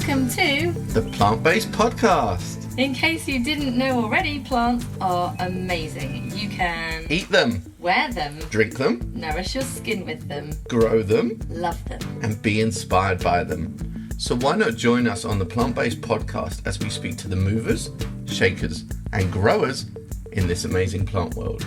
welcome to the Plant-Based Podcast. In case you didn't know already, plants are amazing. You can Eat them, wear them, drink them, nourish your skin with them, grow them, love them, and be inspired by them. So why not join us on the Plant-Based Podcast as we speak to the movers, shakers, and growers in this amazing plant world.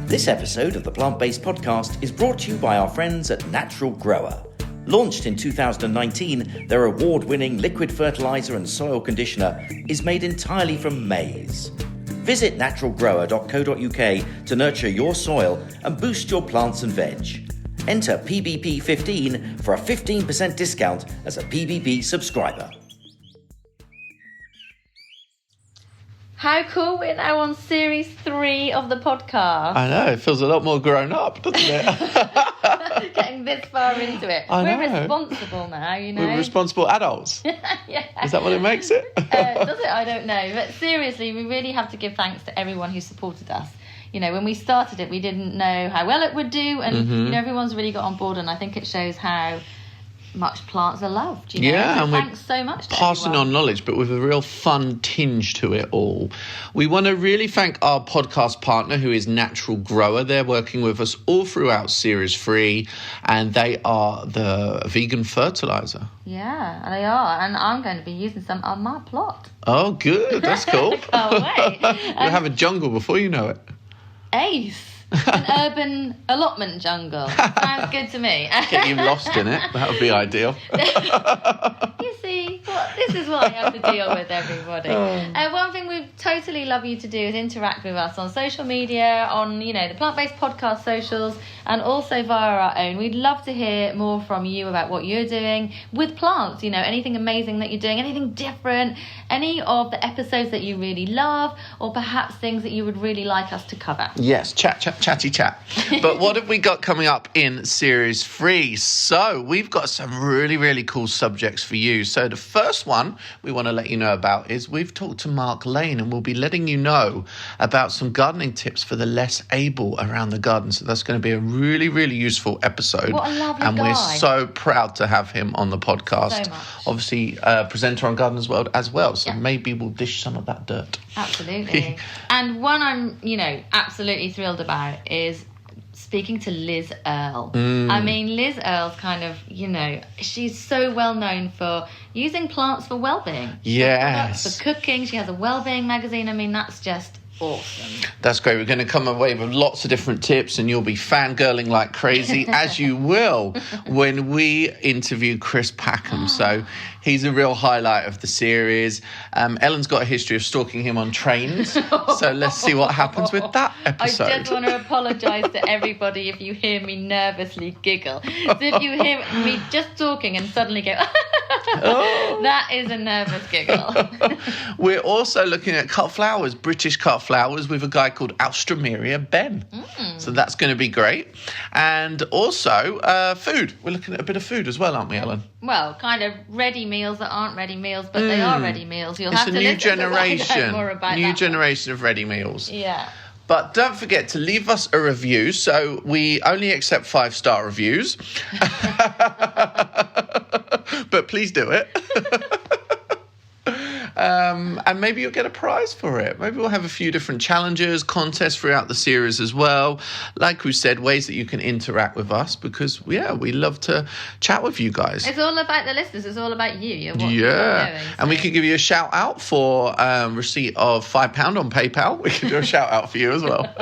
This episode of the Plant-Based Podcast is brought to you by our friends at Natural Grower. Launched in 2019, their award-winning liquid fertilizer and soil conditioner is made entirely from maize. Visit naturalgrower.co.uk to nurture your soil and boost your plants and veg. Enter PBP15 for a 15% discount as a PBP subscriber. How cool, we're now on series 3 of the podcast. I know, it feels a lot more grown up, doesn't it? Getting this far into it. We're responsible now, you know. We're responsible adults. Yeah. Is that what it makes it? Does it? I don't know. But seriously, we really have to give thanks to everyone who supported us. You know, when we started it, we didn't know how well it would do. And, you know, everyone's really got on board. And I think it shows how much plants are loved, you know. Yeah, so and thanks so much to passing everyone. on knowledge, but with a real fun tinge to it all. We want to really thank our podcast partner, who is Natural Grower. They're working with us all throughout Series 3, and they are the vegan fertilizer. Yeah, they are, and I'm going to be using some on my plot. Oh, good. That's cool. Can't wait. We'll have a jungle before you know it. Ace. An urban allotment jungle. Sounds good to me. Get you lost in it. That would be ideal. You see, this is what I have to deal with, everybody. One thing we totally love you to do is interact with us on social media, on, you know, the Plant-Based Podcast socials, and also via our own. We'd love to hear more from you about what you're doing with plants, you know, anything amazing that you're doing, anything different, any of the episodes that you really love, or perhaps things that you would really like us to cover. Yes, chatty chat. But what have we got coming up in Series 3? So we've got some really, really cool subjects for you. So the first one we want to let you know about is we've talked to Mark Lane, and we'll be letting you know about some gardening tips for the less able around the garden. So that's going to be a really, really useful episode. What a lovely and guy. We're so proud to have him on the podcast. So much. Obviously, presenter on Gardeners World as well. So maybe we'll dish some of that dirt. Absolutely. And one I'm, you know, absolutely thrilled about is speaking to Liz Earle. I mean, Liz Earle's kind of, you know, she's so well known for using plants for well-being. Yes. For cooking. She has a Wellbeing magazine. I mean, that's just awesome. That's great. We're going to come away with lots of different tips, and you'll be fangirling like crazy, as you will when we interview Chris Packham. So he's a real highlight of the series. Ellen's got a history of stalking him on trains, so let's see what happens with that episode. I just want to apologise to everybody if you hear me nervously giggle. So if you hear me just talking and suddenly go, that is a nervous giggle. We're also looking at cut flowers, British cut flowers, with a guy called Alstroemeria Ben. So that's going to be great. And also food. We're looking at a bit of food as well, aren't we, Ellen? Well, kind of ready meals that aren't ready meals, but they are ready meals. You'll It's have a to new listen generation. to find out more about New that generation of ready meals. one. Yeah. But don't forget to leave us a review. So we only accept 5-star reviews. But please do it. And maybe you'll get a prize for it. Maybe we'll have a few different challenges, contests throughout the series as well. Like we said, ways that you can interact with us, because, yeah, we love to chat with you guys. It's all about the listeners. It's all about you. You're watching, And we could give you a shout out for receipt of £5 on PayPal. We can do a shout out for you as well.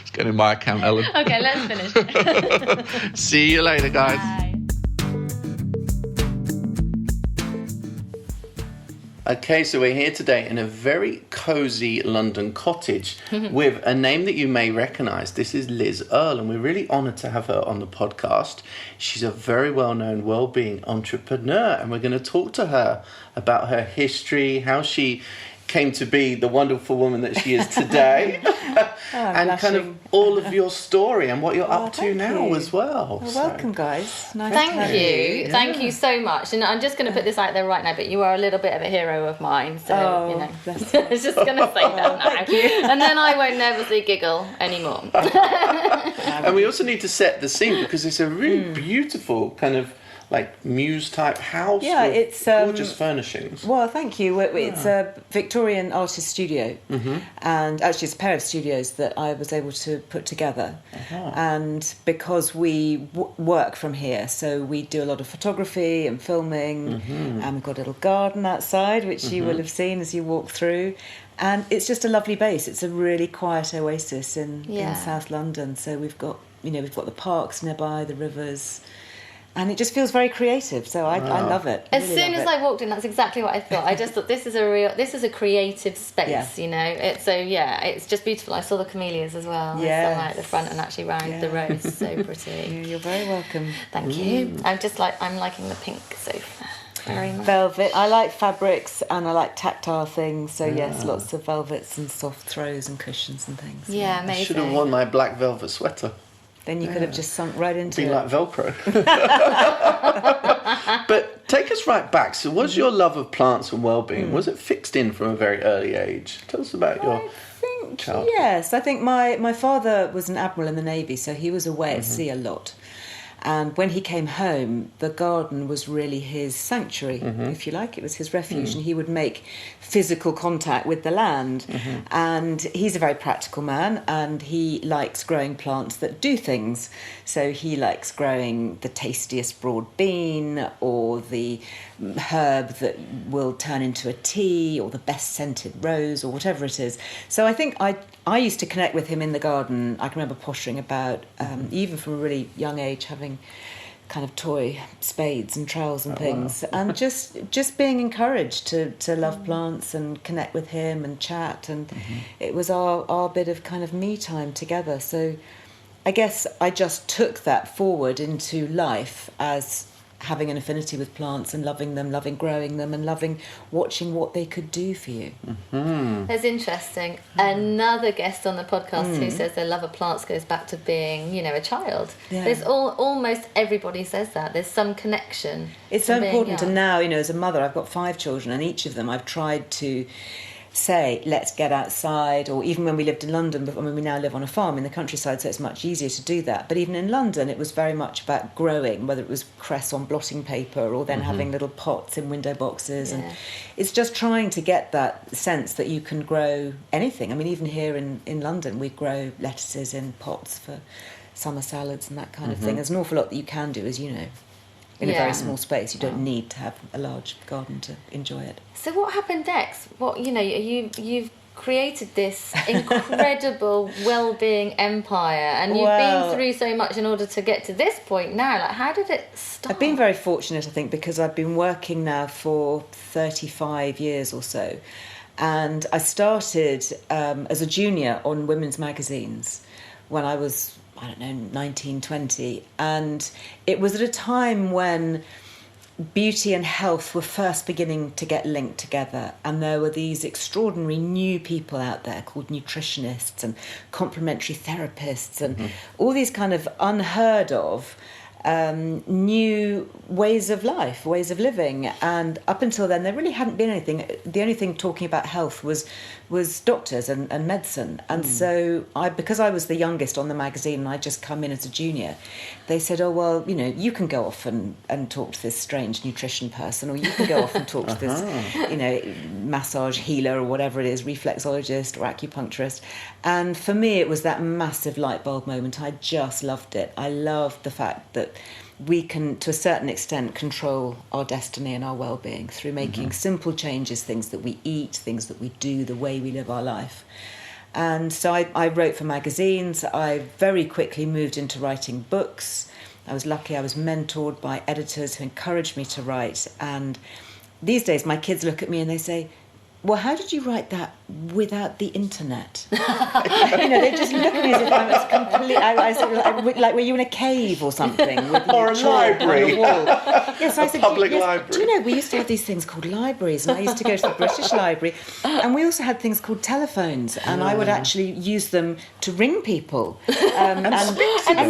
It's going in my account, Ellen. Okay, let's finish. See you later, guys. Bye. Okay, so we're here today in a very cosy London cottage with a name that you may recognise. This is Liz Earle, and we're really honoured to have her on the podcast. She's a very well-known wellbeing entrepreneur, and we're going to talk to her about her history, how she came to be the wonderful woman that she is today. And kind of all of your story and what you're up to now as well. Well, welcome, guys. Nice Thank to have you. Thank you so much. And I'm just going to put this out there right now, but you are a little bit of a hero of mine. So, I was just going to say that now. And then I won't nervously giggle anymore. And we also need to set the scene because it's a really beautiful kind of like muse type house with it's gorgeous furnishings. Well, thank you. It's a Victorian artist studio, and actually it's a pair of studios that I was able to put together. And because we work from here, so we do a lot of photography and filming, and we've got a little garden outside, which you will have seen as you walk through. And it's just a lovely base. It's a really quiet oasis in South London. So we've got the parks nearby, the rivers. And it just feels very creative, so I love it. As soon as I walked in, that's exactly what I thought. I just thought this is a creative space, it's just beautiful. I saw the camellias as well. Yes. Some at the front and actually round the road. So pretty. You're very welcome. Thank you. I'm liking the pink sofa. Very much. Velvet. I like fabrics and I like tactile things. So yes, lots of velvets and soft throws and cushions and things. Yeah, amazing. I should have worn my black velvet sweater. Then you could have just sunk right into it. Be like Velcro. But take us right back. So was your love of plants and well-being, was it fixed in from a very early age? Tell us about your childhood. Yes, I think my father was an admiral in the Navy, so he was away at sea a lot. And when he came home, the garden was really his sanctuary, if you like. It was his refuge, and he would make physical contact with the land. And he's a very practical man, and he likes growing plants that do things. So he likes growing the tastiest broad bean, or the herb that will turn into a tea, or the best scented rose, or whatever it is. So I think I used to connect with him in the garden. I can remember pottering about, even from a really young age, having kind of toy spades and trowels and things, and just being encouraged to love plants and connect with him and chat, and it was our bit of kind of me time together. So I guess I just took that forward into life as having an affinity with plants and loving them, loving growing them, and loving watching what they could do for you. That's interesting. Another guest on the podcast who says their love of plants goes back to being, a child. Yeah. There's almost everybody says that. There's some connection. It's so important. And now, as a mother, I've got 5 children, and each of them I've tried to say, let's get outside. Or even when we lived in London, but we now live on a farm in the countryside, so it's much easier to do that. But even in London, it was very much about growing, whether it was cress on blotting paper or then having little pots in window boxes. And it's just trying to get that sense that you can grow anything. I mean, even here in London, we grow lettuces in pots for summer salads and that kind of thing. There's an awful lot that you can do, as you know, in a very small space. You don't need to have a large garden to enjoy it. So what happened next? You've created this incredible well-being empire, and you've been through so much in order to get to this point now. Like, how did it start? I've been very fortunate, I think, because I've been working now for 35 years or so. And I started as a junior on women's magazines when I was, 19, 20. And it was at a time when beauty and health were first beginning to get linked together, and there were these extraordinary new people out there called nutritionists and complementary therapists and all these kind of unheard of new ways of life, ways of living. And up until then, there really hadn't been anything. The only thing talking about health was doctors and medicine. And so because I was the youngest on the magazine and I'd just come in as a junior, they said, oh, well, you can go off and talk to this strange nutrition person, or you can go off and talk to this, massage healer or whatever it is, reflexologist or acupuncturist. And for me, it was that massive light bulb moment. I just loved it. I loved the fact that we can, to a certain extent, control our destiny and our well-being through making simple changes, things that we eat, things that we do, the way we live our life. And so I wrote for magazines. I very quickly moved into writing books. I was lucky. I was mentored by editors who encouraged me to write. And these days, my kids look at me and they say, well, how did you write that without the internet? They just look at me as if I was completely... like, were you in a cave or something? With or a library. On the wall? Yes, I said, public library. Do you know, we used to have these things called libraries, and I used to go to the British Library, and we also had things called telephones, and I would actually use them to ring people. And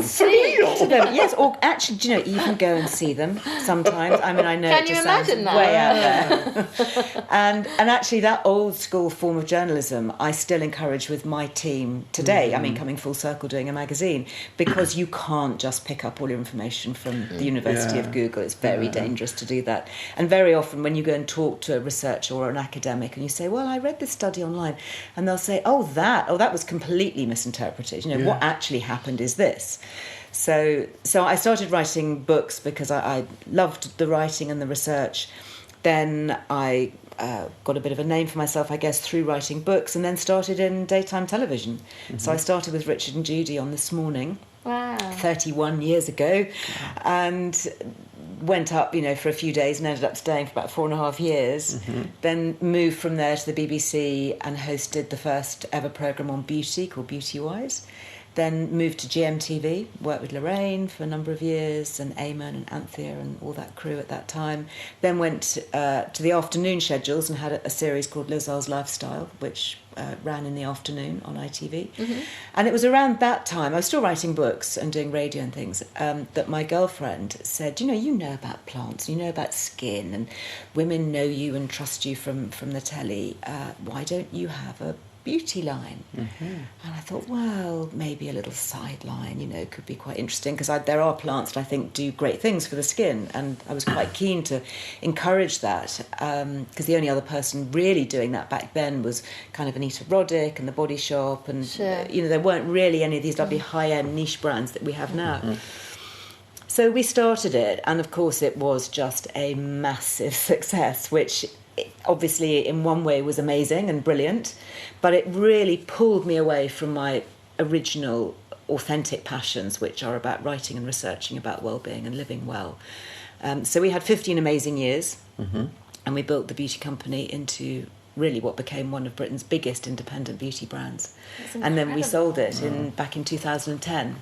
speak to them. Yes, or actually, do you know, even go and see them sometimes. I mean, I know Can it you just imagine sounds that? way out there. and actually, that old school form of journalism, I still encourage with my team today. I mean, coming full circle, doing a magazine, because you can't just pick up all your information from the University of Google. It's very dangerous to do that. And very often, when you go and talk to a researcher or an academic, and you say, "Well, I read this study online," and they'll say, "Oh, that was completely misinterpreted. You know, what actually happened is this." So I started writing books because I loved the writing and the research. Then I got a bit of a name for myself, I guess, through writing books, and then started in daytime television. So I started with Richard and Judy on This Morning, 31 years ago, and went up, for a few days and ended up staying for about 4.5 years. Then moved from there to the BBC and hosted the first ever programme on beauty called Beauty Wise. Then moved to GMTV, worked with Lorraine for a number of years, and Eamon and Anthea and all that crew at that time. Then went to the afternoon schedules and had a series called Liz Earle's Lifestyle, which ran in the afternoon on ITV. And it was around that time, I was still writing books and doing radio and things, that my girlfriend said, you know about plants, you know about skin, and women know you and trust you from the telly. Why don't you have a beauty line? And I thought, well, maybe a little sideline, could be quite interesting, because there are plants that I think do great things for the skin, and I was quite keen to encourage that, because the only other person really doing that back then was kind of Anita Roddick and The Body Shop, and there weren't really any of these lovely high-end niche brands that we have now. So we started it, and of course it was just a massive success, which obviously in one way was amazing and brilliant, but it really pulled me away from my original authentic passions, which are about writing and researching about well-being and living well. So we had 15 amazing years, and we built the beauty company into really what became one of Britain's biggest independent beauty brands. And then we sold it back in 2010.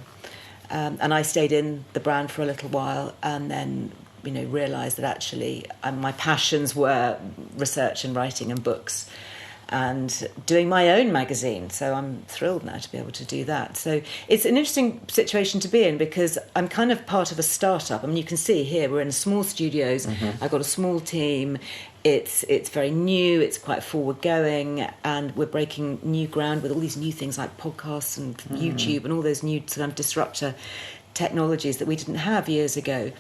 And I stayed in the brand for a little while, and then realised that actually my passions were research and writing and books and doing my own magazine. So I'm thrilled now to be able to do that. So it's an interesting situation to be in, because I'm kind of part of a startup. I mean, you can see here we're in small studios. I've got a small team. It's very new, it's quite forward going, and we're breaking new ground with all these new things like podcasts and YouTube and all those new sort of disruptor technologies that we didn't have years ago.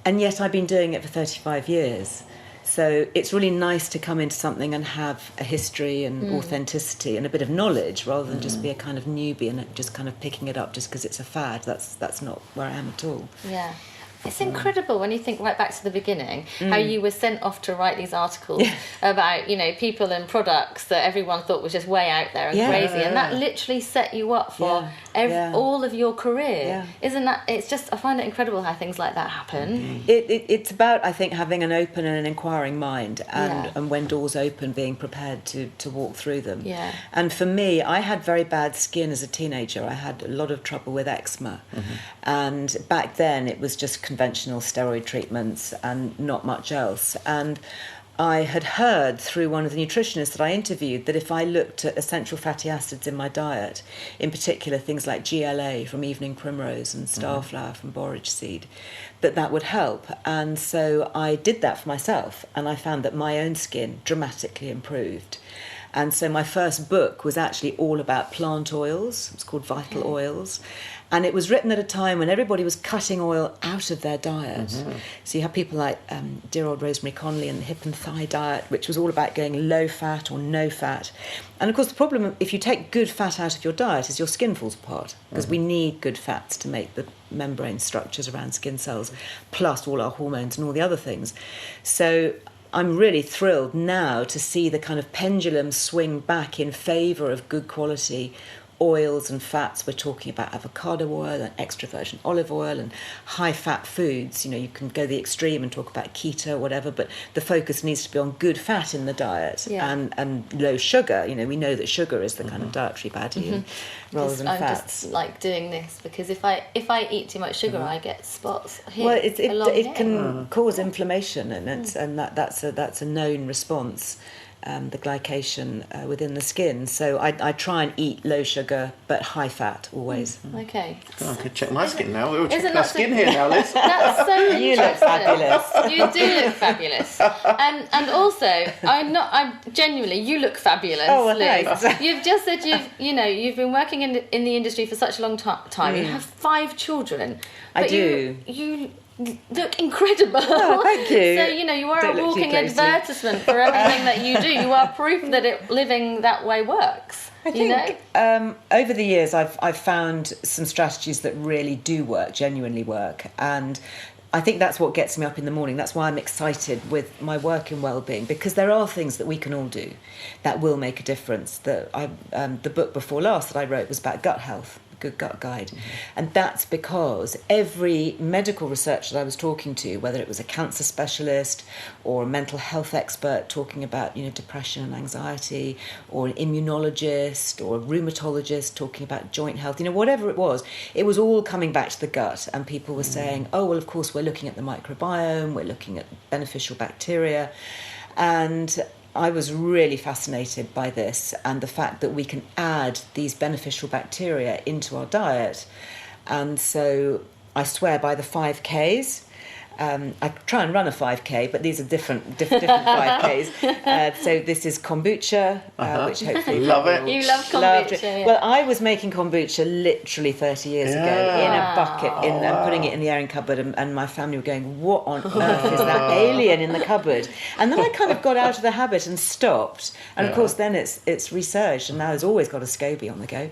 And yet I've been doing it for 35 years. So it's really nice to come into something and have a history and authenticity and a bit of knowledge, rather than just be a kind of newbie and just kind of picking it up just because it's a fad. That's not where I am at all. Yeah. It's incredible when you think right back to the beginning, how you were sent off to write these articles about, people and products that everyone thought was just way out there and crazy. And that literally set you up for all of your career. Isn't that, it's just, I find it incredible how things like that happen. It's about, I think, having an open and an inquiring mind, and when doors open, being prepared to walk through them. And for me, I had very bad skin as a teenager. I had a lot of trouble with eczema. And back then it was just conventional steroid treatments and not much else. And I had heard through one of the nutritionists that I interviewed that if I looked at essential fatty acids in my diet, in particular things like GLA from evening primrose and starflower from borage seed, that would help. And so I did that for myself, and I found that my own skin dramatically improved. And so my first book was actually all about plant oils. It was called Vital Oils. And it was written at a time when everybody was cutting oil out of their diet. So you have people like dear old Rosemary Conley and the hip and thigh diet, which was all about going low fat or no fat. And of course the problem, if you take good fat out of your diet, is your skin falls apart, because we need good fats to make the membrane structures around skin cells, plus all our hormones and all the other things. So I'm really thrilled now to see the kind of pendulum swing back in favour of good quality oils and fats, we're talking about avocado oil and extra virgin olive oil and high-fat foods. You can go the extreme and talk about keto or whatever, but the focus needs to be on good fat in the diet and low sugar. We know that sugar is the kind of dietary baddie rather than I'm fats. just like doing this because if I eat too much sugar, I get spots here. Well, it can cause inflammation, and that's a known response. The glycation within the skin. So I try and eat low sugar but high fat always. Okay. I could check my skin now. We're Isn't checking that our skin here now, Liz. That's so interesting. You look fabulous. You do look fabulous. And also, I'm genuinely, you look fabulous, Oh, well, Liz. thanks. You've just said you've been working in the industry for such a long time. You have 5 children. I do. You look incredible. Oh, thank you. So, you are Don't a look too walking closely. advertisement for everything that you do. You are proof that living that way works. I think over the years I've found some strategies that really do work, genuinely work, and I think that's what gets me up in the morning. That's why I'm excited with my work in Wellbeing, because there are things that we can all do that will make a difference. The book before last that I wrote was about gut health, Good Gut Guide. And that's because every medical researcher that I was talking to, whether it was a cancer specialist or a mental health expert talking about, depression and anxiety, or an immunologist or a rheumatologist talking about joint health, whatever it was all coming back to the gut. And people were saying, oh, well, of course, we're looking at the microbiome, we're looking at beneficial bacteria. And I was really fascinated by this and the fact that we can add these beneficial bacteria into our diet. And so I swear by the 5Ks. I try and run a 5K, but these are different 5Ks. So this is kombucha, which hopefully love it. You love kombucha. Yeah. Well, I was making kombucha literally 30 years ago in a bucket and putting it in the airing cupboard, and my family were going, "What on earth is that alien in the cupboard?" And then I kind of got out of the habit and stopped. And of course, then it's resurged, and now there's always got a SCOBY on the go.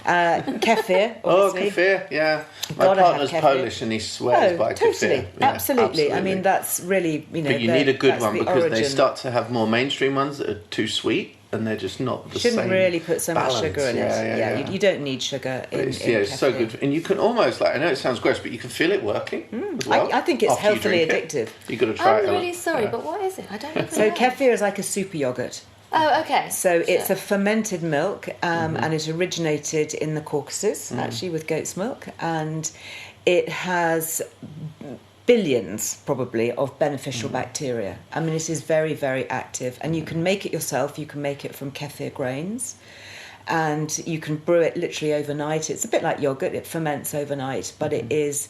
Kefir, obviously. Oh, kefir, yeah. My Gotta have partner's kefir. Polish and he swears by totally. kefir. Yeah, Absolutely. I mean, that's really, But you need a good that's one the because they origin. start to have more mainstream ones that are too sweet and they're just not the Shouldn't same really put so much balance. sugar in it. Yeah. You don't need sugar in It's kefir. so good. And you can almost, I know it sounds gross, but you can feel it working as well. I think it's after you healthily drink it. addictive. You've got to try it. I'm really sorry, but what is it? I don't even So know. kefir is like a super yogurt. Oh, okay. So it's a fermented milk, and it originated in the Caucasus, actually, with goat's milk, and it has billions, probably, of beneficial bacteria. I mean, it is very, very active, and you can make it yourself. You can make it from kefir grains, and you can brew it literally overnight. It's a bit like yogurt. It ferments overnight, but it's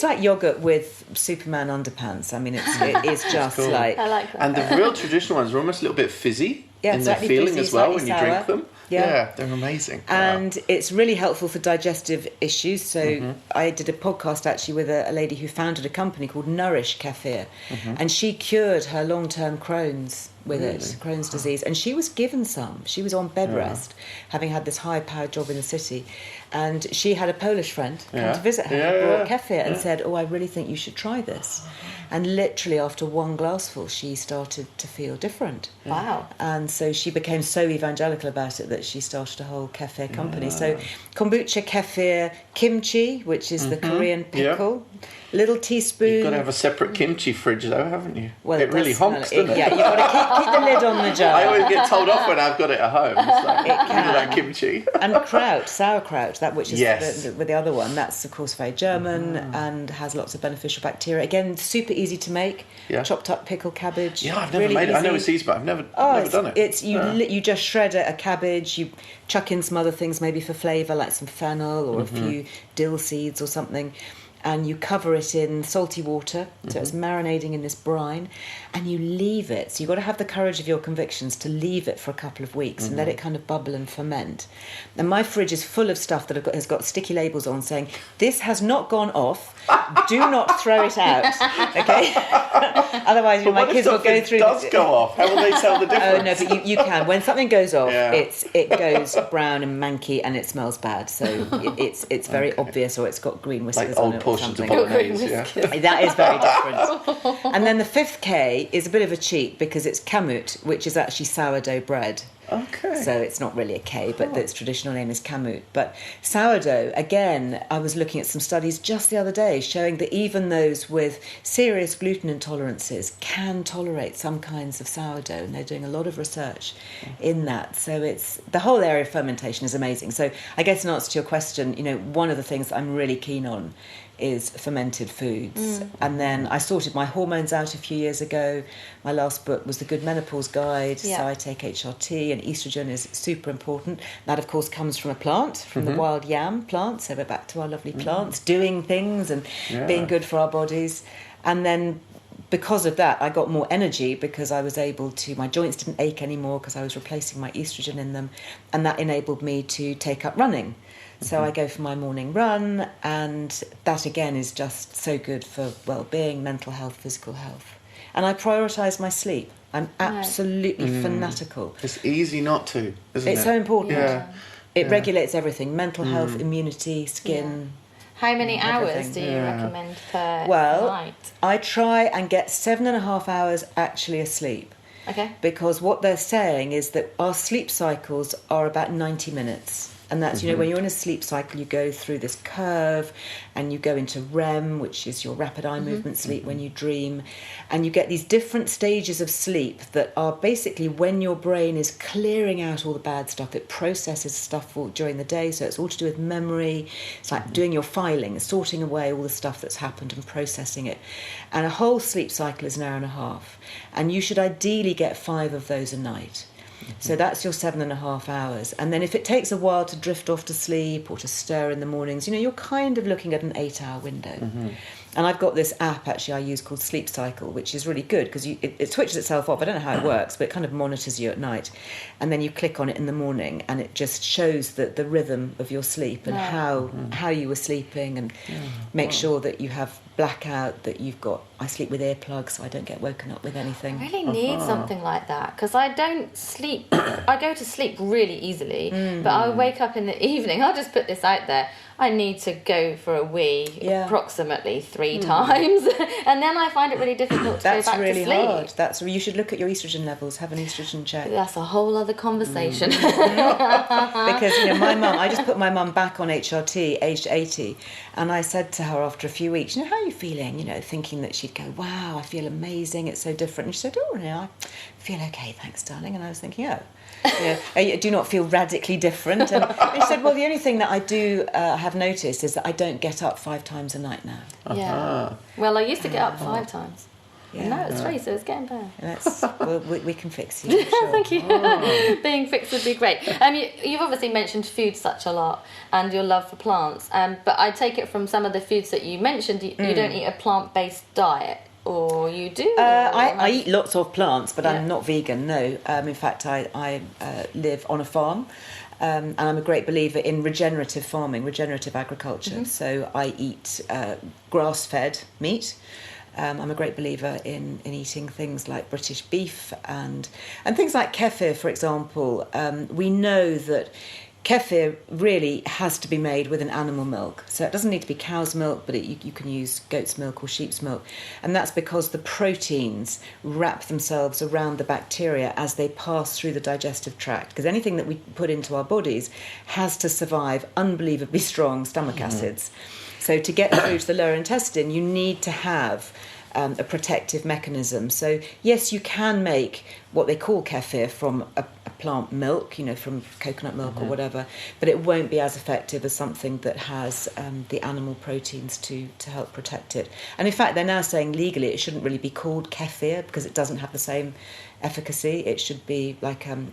like yogurt with Superman underpants. I mean, it is just cool. like... I like that. And the real traditional ones are almost a little bit fizzy Yeah, in their slightly feeling fizzy, as well when slightly you drink sour. them. Yeah. They're amazing. And it's really helpful for digestive issues. So I did a podcast actually with a lady who founded a company called Nourish Kefir, and she cured her long-term Crohn's with it, Crohn's disease. And she was given some. She was on bed rest, having had this high-powered job in the city. And she had a Polish friend come to visit her and brought kefir and said, "Oh, I really think you should try this." And literally after one glassful, she started to feel different. Wow. And so she became so evangelical about it that she started a whole kefir company. So kombucha, kefir, kimchi, which is the Korean pickle, little teaspoon. You've got to have a separate kimchi fridge though, haven't you? Well, it really does smell honks, doesn't it? Yeah, you've got to keep the lid on the jar. I always get told off when I've got it at home. It's like, It look can. at that kimchi. And sauerkraut, that which is Yes. with the other one, that's of course very German and has lots of beneficial bacteria. Again, super easy to make. Yeah. Chopped up pickled cabbage. Yeah, I've never really made it. I know easy. it's easy, but I've never Oh, done it. It's you just shred a cabbage, you chuck in some other things maybe for flavour, like some fennel or a few dill seeds or something, and you cover it in salty water, so it's marinating in this brine, and you leave it. So you've got to have the courage of your convictions to leave it for a couple of weeks and let it kind of bubble and ferment. And my fridge is full of stuff that has got sticky labels on saying, "This has not gone off, do not throw it out," okay? Otherwise, But my what if kids will go something through... does go off? How will they tell the difference? Oh no, but you can. When something goes off, Yeah. it goes brown and manky and it smells bad. So it's very obvious, or it's got green whiskers Like on old it or portions of something. bolognese, yeah. That is very different. And then the 5th K is a bit of a cheat because it's kamut, which is actually sourdough bread. Okay. So it's not really a K, but its traditional name is kamut. But sourdough, again, I was looking at some studies just the other day showing that even those with serious gluten intolerances can tolerate some kinds of sourdough, and they're doing a lot of research in that. So it's the whole area of fermentation is amazing. So I guess in answer to your question, one of the things that I'm really keen on is fermented foods. And then I sorted my hormones out a few years ago. My last book was The Good Menopause Guide. So I take HRT, and estrogen is super important. That, of course, comes from a plant, from the wild yam plant. So we're back to our lovely plants, doing things and being good for our bodies. And then because of that, I got more energy because I was able to, my joints didn't ache anymore because I was replacing my estrogen in them. And that enabled me to take up running. So I go for my morning run, and that again is just so good for well-being, mental health, physical health. And I prioritise my sleep. I'm absolutely fanatical. It's easy not to, isn't it? It's so important. Yeah. It regulates everything, mental health, immunity, skin. How many hours everything. do you recommend per Well, night? I try and get 7.5 hours actually asleep. Okay. Because what they're saying is that our sleep cycles are about 90 minutes. And that's, when you're in a sleep cycle, you go through this curve and you go into REM, which is your rapid eye movement sleep when you dream. And you get these different stages of sleep that are basically when your brain is clearing out all the bad stuff. It processes stuff during the day. So it's all to do with memory. It's like doing your filing, sorting away all the stuff that's happened and processing it. And a whole sleep cycle is an hour and a half. And you should ideally get 5 of those a night. So that's your 7.5 hours. And then if it takes a while to drift off to sleep or to stir in the mornings, you're kind of looking at an 8-hour window. And I've got this app actually I use called Sleep Cycle, which is really good because it switches itself off. I don't know how it works, but it kind of monitors you at night. And then you click on it in the morning and it just shows the rhythm of your sleep and how you were sleeping, and make sure that you have blackout, that you've got... I sleep with earplugs so I don't get woken up with anything. I really need something like that because I don't sleep. I go to sleep really easily, but I wake up in the evening. I'll just put this out there. I need to go for a wee approximately 3 times, and then I find it really difficult to go back really to sleep. hard. You should look at your estrogen levels. Have an estrogen check. That's a whole other conversation. Because my mum, I just put my mum back on HRT, aged 80, and I said to her after a few weeks, how are you feeling? Thinking that she'd go, wow, I feel amazing. It's so different. And she said, I feel okay, thanks, darling. And I was thinking, I do not feel radically different. And she said, well, the only thing that I do have noticed is that I don't get up 5 times a night now. Yeah. Well, I used to get up 5 times. Yeah. No, it's 3, so it's getting better. We can fix you. Sure. Thank you. Being fixed would be great. You've obviously mentioned food such a lot and your love for plants. But I take it from some of the foods that you mentioned, you don't eat a plant-based diet. Or you do? I eat lots of plants, but I'm not vegan, no. In fact, I live on a farm, and I'm a great believer in regenerative farming, regenerative agriculture. So I eat grass-fed meat. I'm a great believer in eating things like British beef and things like kefir, for example. We know that kefir really has to be made with an animal milk. So it doesn't need to be cow's milk, but you can use goat's milk or sheep's milk. And that's because the proteins wrap themselves around the bacteria as they pass through the digestive tract. Because anything that we put into our bodies has to survive unbelievably strong stomach acids. So to get through to the lower intestine, you need to have a protective mechanism. So yes, you can make what they call kefir from a plant milk, from coconut milk or whatever, but it won't be as effective as something that has the animal proteins to help protect it. And in fact, they're now saying legally it shouldn't really be called kefir because it doesn't have the same efficacy. It should be like a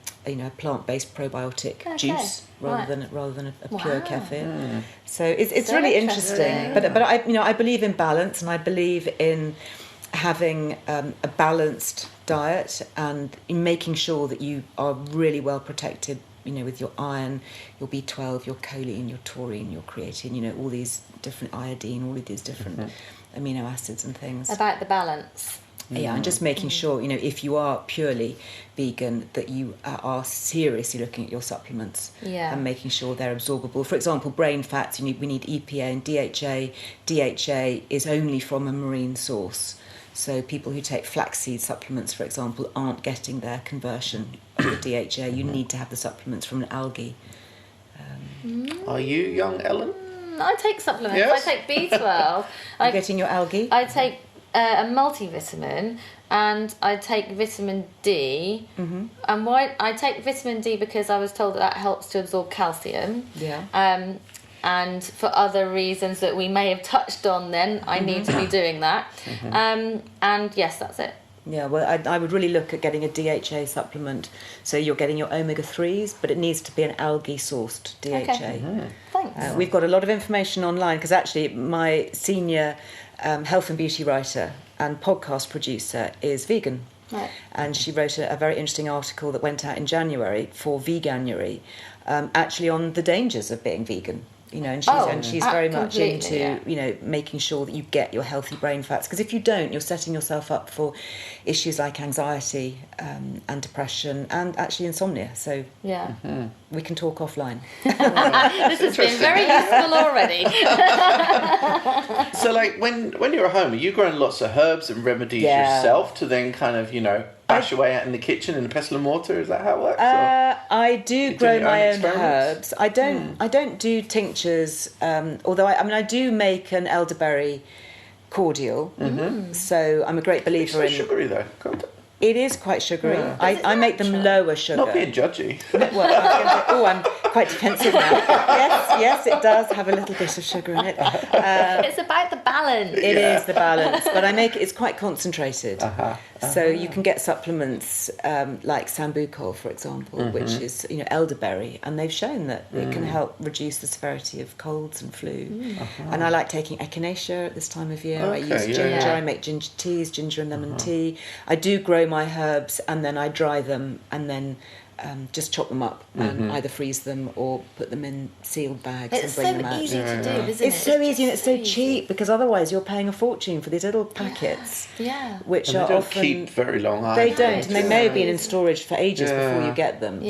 plant-based probiotic juice rather than a pure kefir. So it's really interesting. But I believe in balance, and I believe in having a balanced diet and in making sure that you are really well protected, with your iron, your B12, your choline, your taurine, your creatine, all these different iodine, all of these different amino acids and things. About the balance. Yeah, and just making sure, if you are purely vegan, that you are seriously looking at your supplements and making sure they're absorbable. For example, brain fats, we need EPA and DHA. DHA is only from a marine source. So people who take flaxseed supplements, for example, aren't getting their conversion of the DHA. You need to have the supplements from an algae. Are you young, Ellen? I take supplements. Yes? I take B12. You're getting your algae? I take a multivitamin, and I take vitamin D. Mm-hmm. And why I take vitamin D because I was told that helps to absorb calcium. Yeah. And for other reasons that we may have touched on then, I need to be doing that. And yes, that's it. Yeah, well, I would really look at getting a DHA supplement. So you're getting your omega-3s, but it needs to be an algae-sourced DHA. Okay. Thanks. We've got a lot of information online, because actually my senior health and beauty writer and podcast producer is vegan. Right. And she wrote a very interesting article that went out in January for Veganuary, actually on the dangers of being vegan. You know, and she's very much into, you know, making sure that you get your healthy brain fats. Because if you don't, you're setting yourself up for issues like anxiety and depression and actually insomnia. So we can talk offline. This has been very useful already. So, like, when you're at home, are you growing lots of herbs and remedies yourself to then kind of, you know, bash away out in the kitchen in the pestle and mortar? Is that how it works? I do grow my own experiments? herbs. I don't do tinctures. Although I do make an elderberry cordial. So I'm a great believer It's in. so sugary though. Can't it? It is quite sugary. Yeah. I make them lower sugar. Not being judgy. Well, I'm quite defensive now. Yes, it does have a little bit of sugar in it. It's about the balance. It is the balance, but it's quite concentrated. So you can get supplements like Sambucol, for example, which is, you know, elderberry, and they've shown that it can help reduce the severity of colds and flu. And I like taking echinacea at this time of year. I use ginger. I make ginger teas, ginger and lemon tea. I do grow my herbs, and then I dry them, and then just chop them up and either freeze them or put them in sealed bags It's and bring them so out. easy to do, isn't it? It's so easy and it's so cheap, because otherwise you're paying a fortune for these little packets, which And are they don't often keep very long either. they don't, and they may have been in storage for ages before you get them.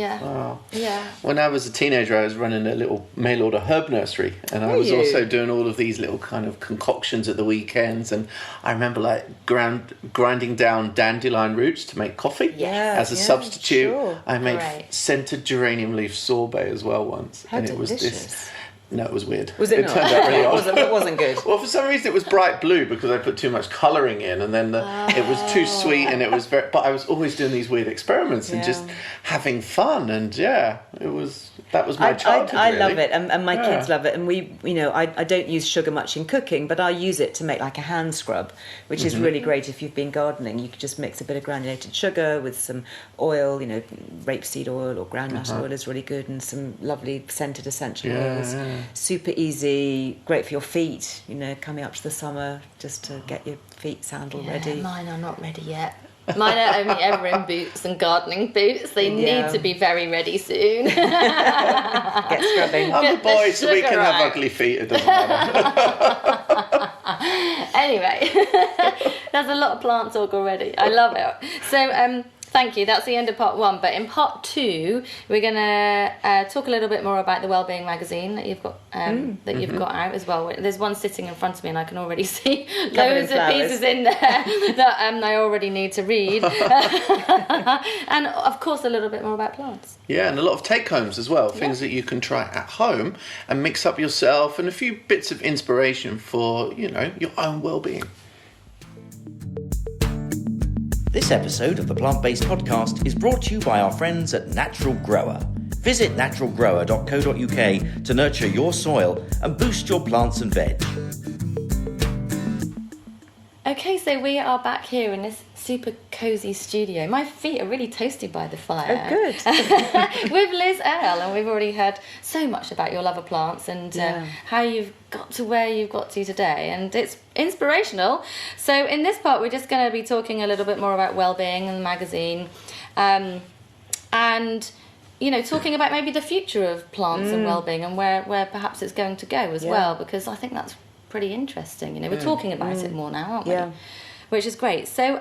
When I was a teenager, I was running a little mail order herb nursery, and I was also doing all of these little kind of concoctions at the weekends. And I remember like grinding down dandelion roots to make coffee as a substitute. Sure. I made scented geranium leaf sorbet as well once. How and it delicious. was this. No, it was weird. Was it not? Turned out really odd. It wasn't good. Well, for some reason it was bright blue because I put too much colouring in, and then it was too sweet, and it was very. But I was always doing these weird experiments and just having fun, and that was my childhood. I really. love it, and my kids love it, and we, you know, I don't use sugar much in cooking, but I use it to make like a hand scrub, which is really great if you've been gardening. You could just mix a bit of granulated sugar with some oil, you know, rapeseed oil or groundnut oil is really good, and some lovely scented essential oils. Super easy, great for your feet, you know, coming up to the summer, just to get your feet sandal ready. Mine are not ready yet. Mine are only ever in boots and gardening boots. They need to be very ready soon. Get scrubbing. I'm a boy, so we can have ugly feet. It doesn't matter. Anyway, there's a lot of plant talk already. I love it. So, thank you. That's the end of part 1. But in part 2, we're going to talk a little bit more about the Wellbeing magazine that you've got you've got out as well. There's one sitting in front of me, and I can already see loads of pieces in there that I already need to read. And of course, a little bit more about plants. Yeah, and a lot of take-homes as well, things that you can try at home and mix up yourself, and a few bits of inspiration for, you know, your own well-being. This episode of the Plant-Based Podcast is brought to you by our friends at Natural Grower. Visit naturalgrower.co.uk to nurture your soil and boost your plants and veg. Okay, so we are back here in this super cosy studio. My feet are really toasted by the fire. Oh, good. With Liz Earle, and we've already heard so much about your love of plants and how you've got to where you've got to today, and it's inspirational. So in this part, we're just going to be talking a little bit more about Wellbeing and the magazine, and you know, talking about maybe the future of plants and Wellbeing, and where perhaps it's going to go as well, because I think that's pretty interesting. You know, we're talking about it more now, aren't we? Yeah. Which is great. So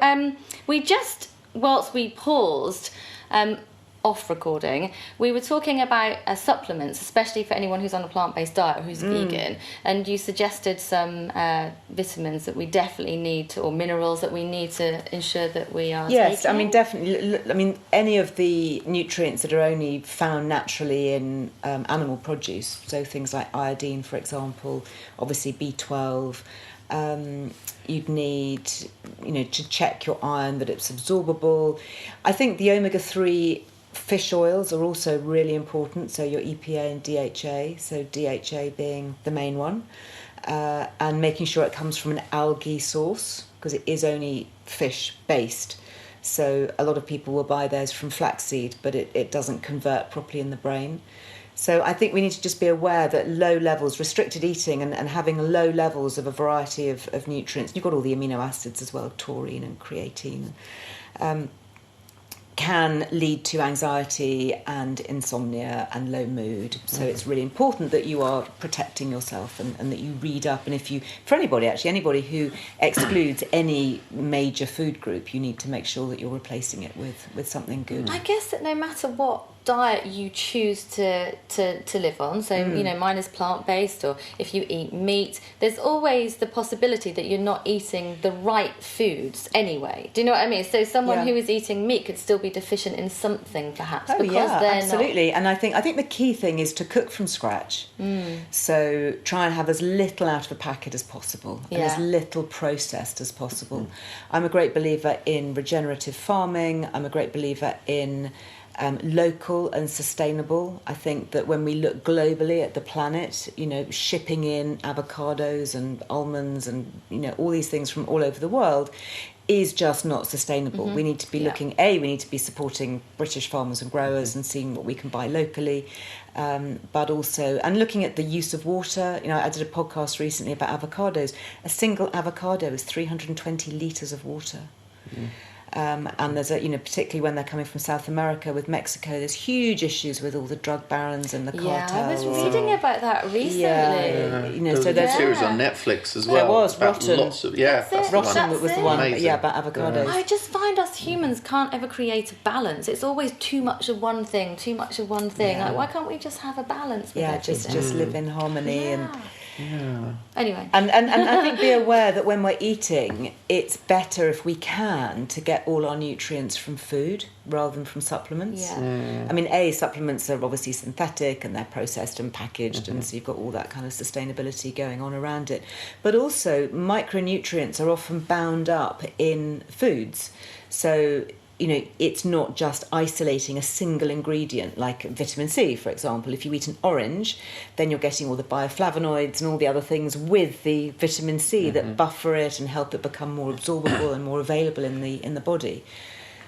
we just, whilst we paused, off recording, we were talking about supplements, especially for anyone who's on a plant-based diet or who's vegan, and you suggested some vitamins that we definitely need to, or minerals that we need to ensure that we are taking. I mean, definitely. I mean, any of the nutrients that are only found naturally in animal produce, so things like iodine, for example, obviously B12, you'd need, to check your iron that it's absorbable. I think the omega-3 fish oils are also really important, so your EPA and DHA, so DHA being the main one, and making sure it comes from an algae source, because it is only fish-based. So a lot of people will buy theirs from flaxseed, but it doesn't convert properly in the brain. So I think we need to just be aware that low levels, restricted eating and having low levels of a variety of nutrients, you've got all the amino acids as well, taurine and creatine, can lead to anxiety and insomnia and low mood. So it's really important that you are protecting yourself and that you read up. And for anybody who excludes any major food group, you need to make sure that you're replacing it with something good. I guess that no matter what diet you choose to live on, so mine is plant-based, or if you eat meat, there's always the possibility that you're not eating the right foods anyway. Do you know what I mean? So someone who is eating meat could still be deficient in something, perhaps, they're absolutely. And I think the key thing is to cook from scratch. So try and have as little out of a packet as possible and as little processed as possible. I'm a great believer in regenerative farming. I'm a great believer in local and sustainable. I think that when we look globally at the planet, shipping in avocados and almonds and all these things from all over the world is just not sustainable. We need to be looking, we need to be supporting British farmers and growers and seeing what we can buy locally, but also, and looking at the use of water. I did a podcast recently about avocados. A single avocado is 320 litres of water. And there's particularly when they're coming from South America with Mexico, there's huge issues with all the drug barons and the cartels. I was reading about that recently. So there's a series on Netflix as well. There was Rotten. Lots of, Rotten was the one. About avocados. I just find us humans can't ever create a balance. It's always too much of one thing. Like, why can't we just have a balance with everything? just live in harmony and. Anyway. And I think be aware that when we're eating, it's better if we can to get all our nutrients from food rather than from supplements. I mean, supplements are obviously synthetic and they're processed and packaged, and so you've got all that kind of sustainability going on around it. But also, micronutrients are often bound up in foods. So it's not just isolating a single ingredient like vitamin C, for example. If you eat an orange, then you're getting all the bioflavonoids and all the other things with the vitamin C that buffer it and help it become more absorbable and more available in the body.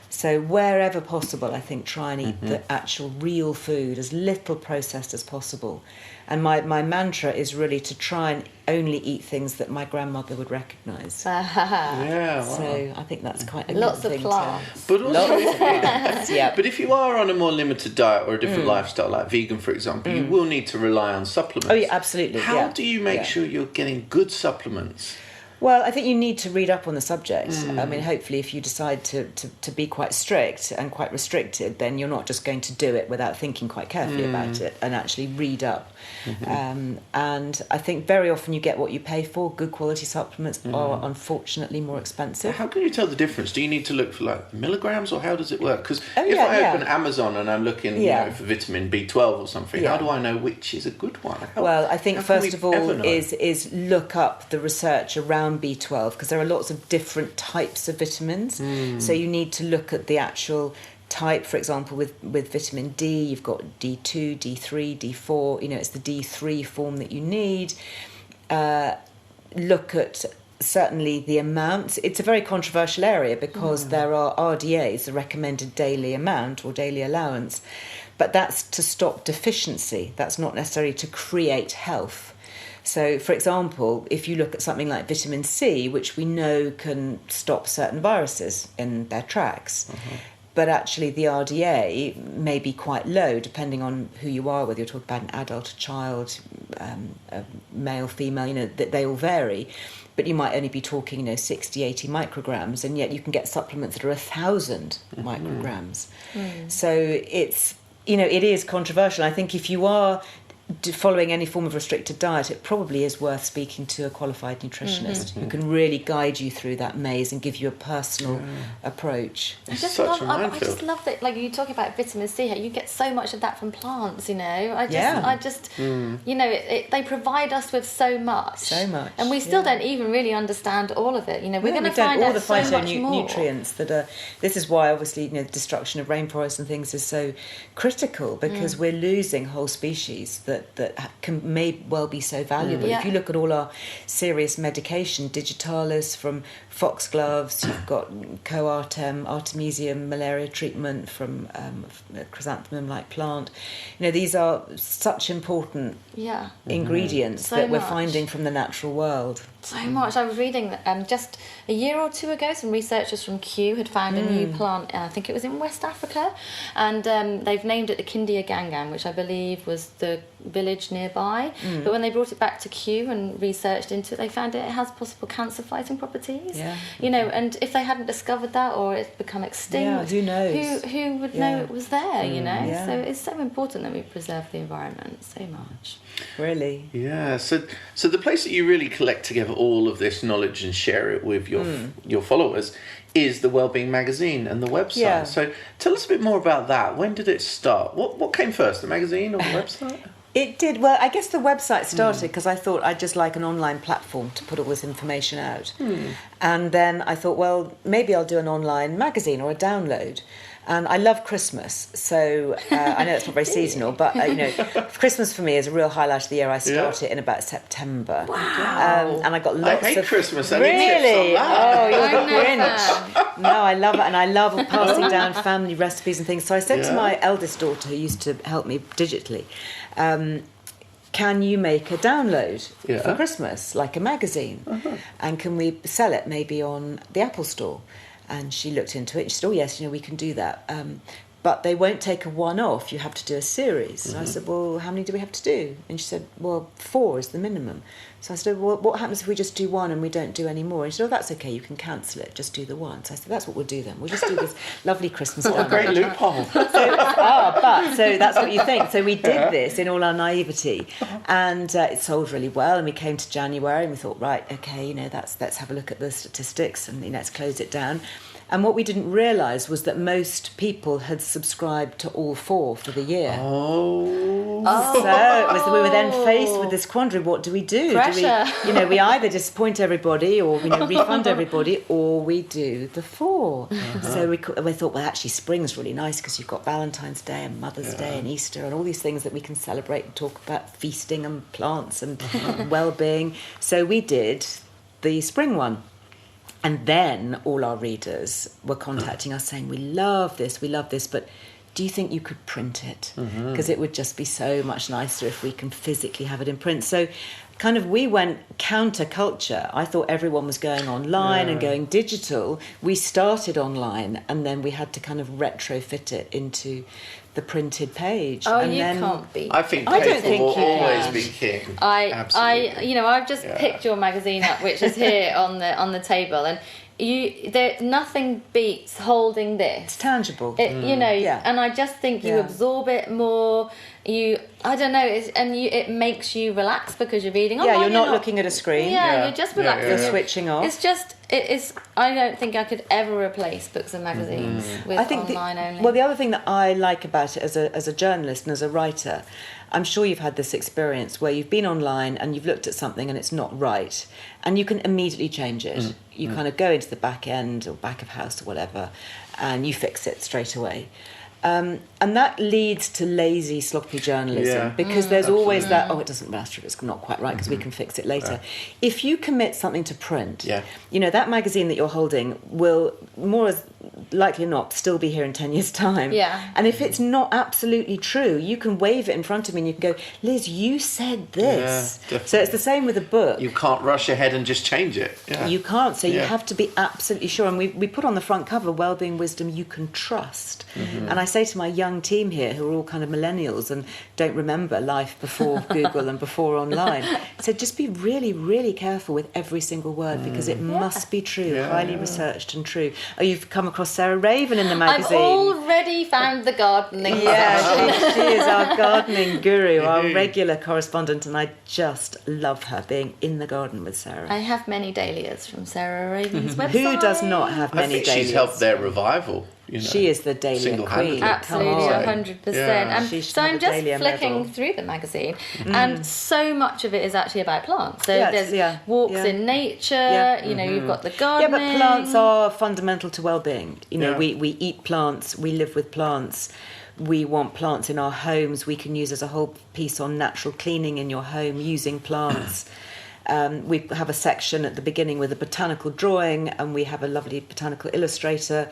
So wherever possible, I think try and eat the actual real food, as little processed as possible. And my mantra is really to try and only eat things that my grandmother would recognise. So I think that's quite a lots good of thing. plants. But also, but if you are on a more limited diet or a different lifestyle, like vegan, for example, you will need to rely on supplements. Oh, yeah, absolutely. How do you make sure you're getting good supplements? Well, I think you need to read up on the subject. I mean, hopefully if you decide to be quite strict and quite restricted, then you're not just going to do it without thinking quite carefully about it and actually read up. And I think very often you get what you pay for. Good quality supplements are unfortunately more expensive. How can you tell the difference? Do you need to look for like milligrams, or how does it work? Because if I open Amazon and I'm looking for vitamin B12 or something, how do I know which is a good one? I think first of all is look up the research around B12, because there are lots of different types of vitamins. So you need to look at the actual type. For example, with vitamin D, you've got D2, D3, D4. It's the D3 form that you need. Look at certainly the amounts. It's a very controversial area because there are RDAs, the recommended daily amount or daily allowance, but that's to stop deficiency. That's not necessarily to create health. So, for example, if you look at something like vitamin C, which we know can stop certain viruses in their tracks, but actually the RDA may be quite low, depending on who you are, whether you're talking about an adult, a child, a male, female, they all vary. But you might only be talking, 60, 80 micrograms, and yet you can get supplements that are 1,000 micrograms. So it's, it is controversial. I think if you are following any form of restricted diet, it probably is worth speaking to a qualified nutritionist who can really guide you through that maze and give you a personal approach. I just love that, like you talk about vitamin C here, you get so much of that from plants, they provide us with so much. And we still don't even really understand all of it. We're going to find out so much more. Nutrients that are, this is why obviously, the destruction of rainforests and things is so critical, because we're losing whole species that may well be so valuable. If you look at all our serious medication, digitalis from foxgloves, you've got coartem, artemisium, malaria treatment from a chrysanthemum-like plant. These are such important ingredients that we're finding from the natural world. So much. I was reading that just a year or two ago, some researchers from Kew had found a new plant, I think it was in West Africa, and they've named it the Kindia Gangan, which I believe was the village nearby. But when they brought it back to Kew and researched into it, they found it has possible cancer-fighting properties. And if they hadn't discovered that, or it's become extinct, who knows? Who would know it was there? So it's so important that we preserve the environment so much. Really? Yeah. So the place that you really collect together all of this knowledge and share it with your followers is the Wellbeing magazine and the website. Yeah. So tell us a bit more about that. When did it start? What came first, the magazine or the website? It did. Well, I guess the website started because I thought I'd just like an online platform to put all this information out. And then I thought, well, maybe I'll do an online magazine or a download. And I love Christmas, so I know it's not very seasonal, but Christmas for me is a real highlight of the year. I start it in about September. Wow! And I got lots of... I hate Christmas. Really? Any tips on that? Oh, you're the Grinch. No, I love it, and I love passing down family recipes and things. So I said to my eldest daughter, who used to help me digitally, can you make a download for Christmas, like a magazine? And can we sell it maybe on the Apple Store? And she looked into it. She said, oh, yes, we can do that. But they won't take a one-off. You have to do a series. And I said, well, how many do we have to do? And she said, well, 4 is the minimum. So I said, well, what happens if we just do 1 and we don't do any more? And she said, oh, that's okay. You can cancel it. Just do the 1. So I said, that's what we'll do then. We'll just do this lovely Christmas What a great loophole. So that's what you think. So we did this in all our naivety. And it sold really well. And we came to January and we thought, right, okay, let's have a look at the statistics and let's close it down. And what we didn't realise was that most people had subscribed to all 4 for the year. So we were then faced with this quandary: what do we do? Pressure. Do we, we either disappoint everybody, or refund everybody, or we do the 4. So we thought, well, actually, spring's really nice because you've got Valentine's Day and Mother's Day and Easter and all these things that we can celebrate and talk about feasting and plants and well-being. So we did the spring one. And then all our readers were contacting us saying, we love this, but do you think you could print it? Because it would just be so much nicer if we can physically have it in print. So kind of we went counter-culture. I thought everyone was going online and going digital. We started online, and then we had to kind of retrofit it into the printed page. Oh, and can't beat. I think paper will always be king. Absolutely. I've just picked your magazine up, which is here on the table, and nothing beats holding this. It's tangible. And I just think you absorb it more. It makes you relax because you're reading. You're not looking at a screen. You're just relaxing. You're switching off. It is. I don't think I could ever replace books and magazines with online only. Well, the other thing that I like about it as a journalist and as a writer, I'm sure you've had this experience where you've been online and you've looked at something and it's not right, and you can immediately change it. You kind of go into the back end or back of house or whatever, and you fix it straight away. And that leads to lazy, sloppy journalism because there's always that, it doesn't matter if it's not quite right because we can fix it later. If you commit something to print, that magazine that you're holding will, more as likely not, still be here in 10 years' time. Yeah. And if it's not absolutely true, you can wave it in front of me and you can go, Liz, you said this. Yeah, so it's the same with a book. You can't rush ahead and just change it. Yeah. You can't. So you Yeah. have to be absolutely sure. And we put on the front cover, Wellbeing Wisdom You Can Trust. And I say to my young team here, who are all kind of millennials and don't remember life before Google and before online, so just be really, really careful with every single word, because it must be true, highly researched and true. Oh, you've come across Sarah Raven in the magazine. I've already found the gardening. Yeah, she is our gardening guru, our regular correspondent, and I just love her being in the garden with Sarah. I have many dahlias from Sarah Raven's website. Who does not have I many think dahlias? she's helped their revival. You know, She is the dahlia single-handedly. queen. Absolutely, Come on. 100%. Yeah. And She should so have I'm a just Dahlia flicking medal. through the magazine, and so much of it is actually about plants. So Yes, there's yeah, walks yeah. in nature, Yeah. you know, you've got the Yeah, gardening. but plants are fundamental to well-being. You know, Yeah. we eat plants, we live with plants, we want plants in our homes. We can use as a whole piece on natural cleaning in your home using plants. We have a section at the beginning with a botanical drawing, and we have a lovely botanical illustrator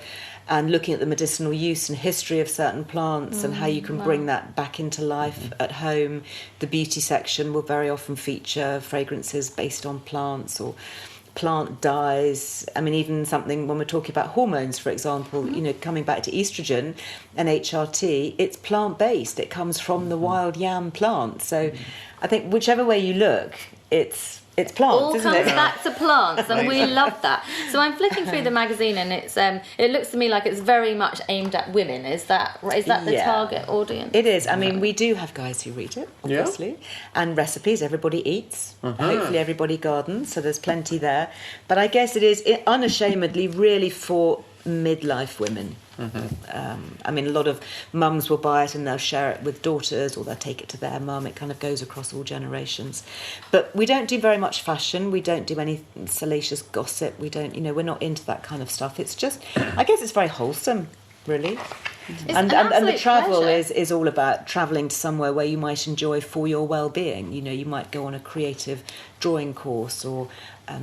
and looking at the medicinal use and history of certain plants and how you can bring that back into life at home. The beauty section will very often feature fragrances based on plants or plant dyes. I mean, even something when we're talking about hormones, for example, you know, coming back to estrogen and HRT, it's plant-based. It comes from the wild yam plant. So I think whichever way you look, it's plants, all isn't comes it? back to plants, and we love that. So I'm flicking through the magazine, and it looks to me like it's very much aimed at women. Is that the Yeah. target audience? It is. I mean, we do have guys who read it, obviously, and recipes. Everybody eats. Hopefully, everybody gardens. So there's plenty there. But I guess it is unashamedly really for midlife women. I mean, a lot of mums will buy it and they'll share it with daughters, or they'll take it to their mum. It kind of goes across all generations. But we don't do very much fashion. We don't do any salacious gossip. We don't, you know, we're not into that kind of stuff. It's just, I guess it's very wholesome, really. It's And an the absolute travel pleasure. is all about travelling to somewhere where you might enjoy for your well-being. You know, you might go on a creative drawing course, or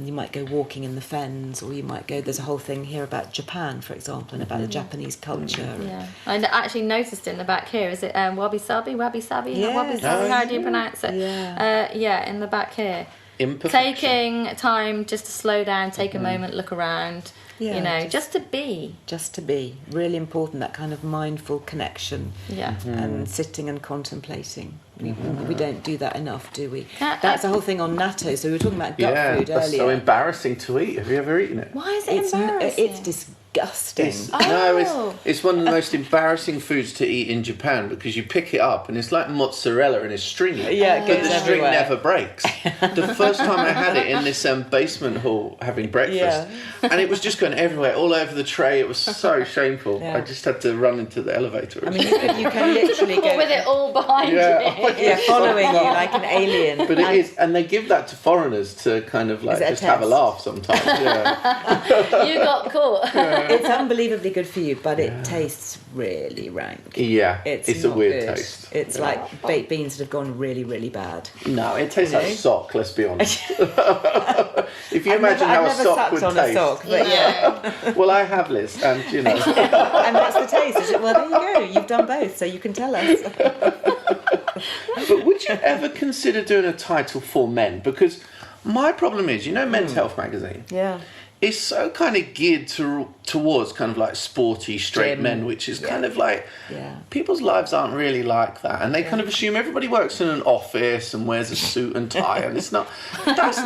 you might go walking in the fens, or you might go, there's a whole thing here about Japan, for example, and about the Japanese culture. Yeah, I actually noticed in the back here. Is it wabi-sabi? Wabi-sabi? Yes. Wabi-sabi? How do you pronounce it? Yeah. In the back here. Imperfection. Taking time just to slow down, take a moment, look around. Yeah, you know, just to be. Just to be. Really important, that kind of mindful connection. Yeah. And sitting and contemplating. We don't do that enough, do we? Yeah, That's the whole thing on natto. So we were talking about gut food that's earlier. so embarrassing to eat. Have you ever eaten it? Why is it It's embarrassing? disgusting. Oh. It's one of the most embarrassing foods to eat in Japan, because you pick it up and it's like mozzarella and it's stringy. Yeah, it but goes the string everywhere. never breaks. The first time I had it in this basement hall having breakfast, and it was just going everywhere, all over the tray. It was so shameful. Yeah. I just had to run into the elevator. I mean, you can literally go with it all behind Yeah. you. yeah, following you like an alien. But it is, and they give that to foreigners to kind of like it a just have a test? laugh sometimes. Yeah. You got caught. It's unbelievably good for you, but it tastes really rank. Yeah, it's a not weird good. taste. It's like baked beans that have gone really, really bad. No, it tastes like sock, let's be honest. If you I've imagine never how a sock sucked would on taste. a sock, but yeah. Well, I have, Liz, and you know. And that's the taste. Is it? Well, there you go. You've done both, so you can tell us. But would you ever consider doing a title for men? Because my problem is, you know, Men's Health magazine. Yeah. It's so kind of geared towards kind of like sporty straight Gym. men, which is kind of like Yeah. people's lives aren't really like that, and they kind of assume everybody works in an office and wears a suit and tie, and that's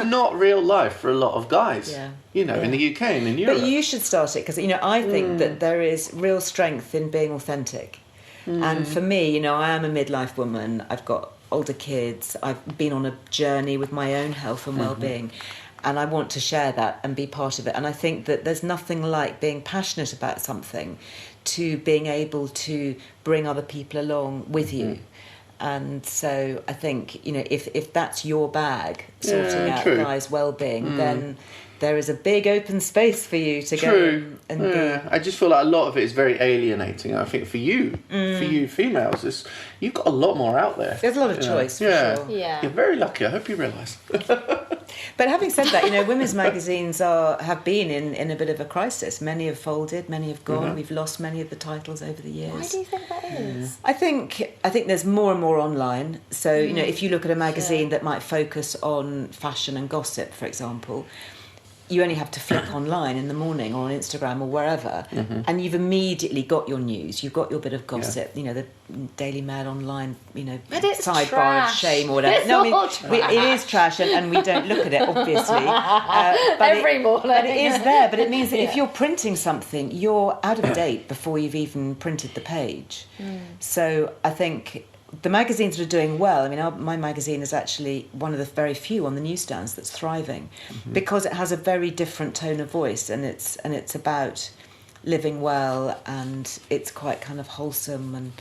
not real life for a lot of guys. Yeah. You know, in the UK and in Europe. But you should start it because, you know, I think that there is real strength in being authentic. And for me, you know, I am a midlife woman. I've got older kids. I've been on a journey with my own health and well-being. And I want to share that and be part of it. And I think that there's nothing like being passionate about something to being able to bring other people along with you. And so I think, you know, if that's your bag, sorting out true. guys' well-being, then there is a big open space for you to True. go and Yeah. I just feel like a lot of it is very alienating. I think for you females, you've got a lot more out there. There's a lot of You know? choice, for Yeah. sure. Yeah. You're very lucky. I hope you realise. But having said that, women's magazines have been in a bit of a crisis. Many have folded, many have gone. We've lost many of the titles over the years. Why do you think that is? I think there's more and more online. So, if you look at a magazine that might focus on fashion and gossip, for example, you only have to flick online in the morning or on Instagram or wherever, and you've immediately got your news. You've got your bit of gossip. The Daily Mail online, But it's sidebar trash. of shame or whatever. It's all trash. It is trash, and we don't look at it, obviously. But Every morning. But it is there. But it means that if you're printing something, you're out of date before you've even printed the page. So I think the magazines that are doing well, my magazine is actually one of the very few on the newsstands that's thriving, because it has a very different tone of voice, and it's about living well, and it's quite kind of wholesome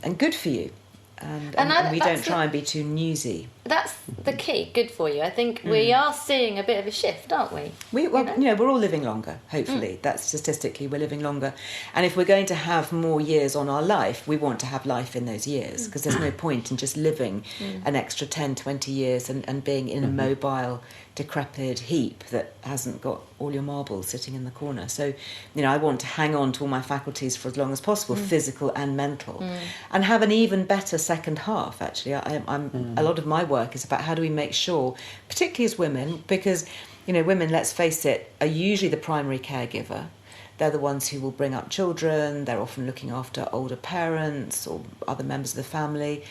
and good for you, and we don't try and be too newsy. That's the key. Good for you. I think we are seeing a bit of a shift, aren't we? We're all living longer, hopefully. That's statistically, we're living longer. And if we're going to have more years on our life, we want to have life in those years, because there's no point in just living an extra 10, 20 years and being in a mobile, decrepit heap that hasn't got all your marbles sitting in the corner. So, I want to hang on to all my faculties for as long as possible, physical and mental, and have an even better second half, actually. A lot of my work is about how do we make sure, particularly as women, because women, let's face it, are usually the primary caregiver. They're the ones who will bring up children. They're often looking after older parents or other members of the family.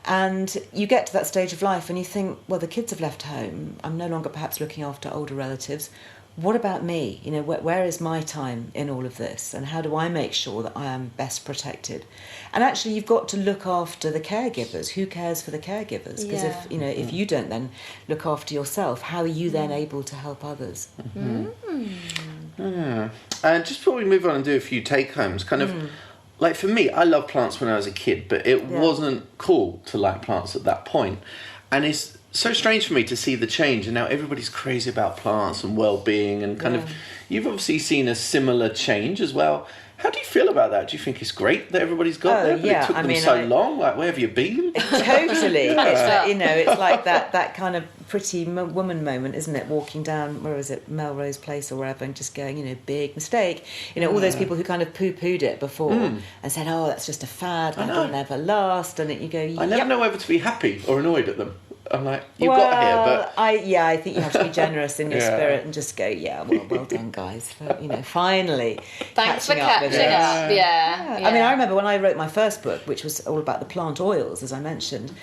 And you get to that stage of life and you think, well, the kids have left home. I'm no longer perhaps looking after older relatives. What about me? Where is my time in all of this? And how do I make sure that I am best protected? And actually, you've got to look after the caregivers. Who cares for the caregivers? Because if you don't then look after yourself, how are you then able to help others? And just before we move on and do a few take-homes, kind of, like for me, I loved plants when I was a kid, but it wasn't cool to like plants at that point. And it's so strange for me to see the change, and now everybody's crazy about plants and well-being, and kind of, you've obviously seen a similar change as well. How do you feel about that? Do you think it's great that everybody's got there, but it took them so long? Like, where have you been? Totally. It's like that kind of pretty woman moment, isn't it? Walking down, where is it, Melrose Place or wherever, and just going, big mistake. All those people who kind of poo-pooed it before and said, oh, that's just a fad, that'll never last. And you go, I never know whether to be happy or annoyed at them. I'm like, got here, but... I think you have to be generous in your spirit and just go, well done, guys, for, finally Thanks for catching up with catching up, yeah. I remember when I wrote my first book, which was all about the plant oils, as I mentioned,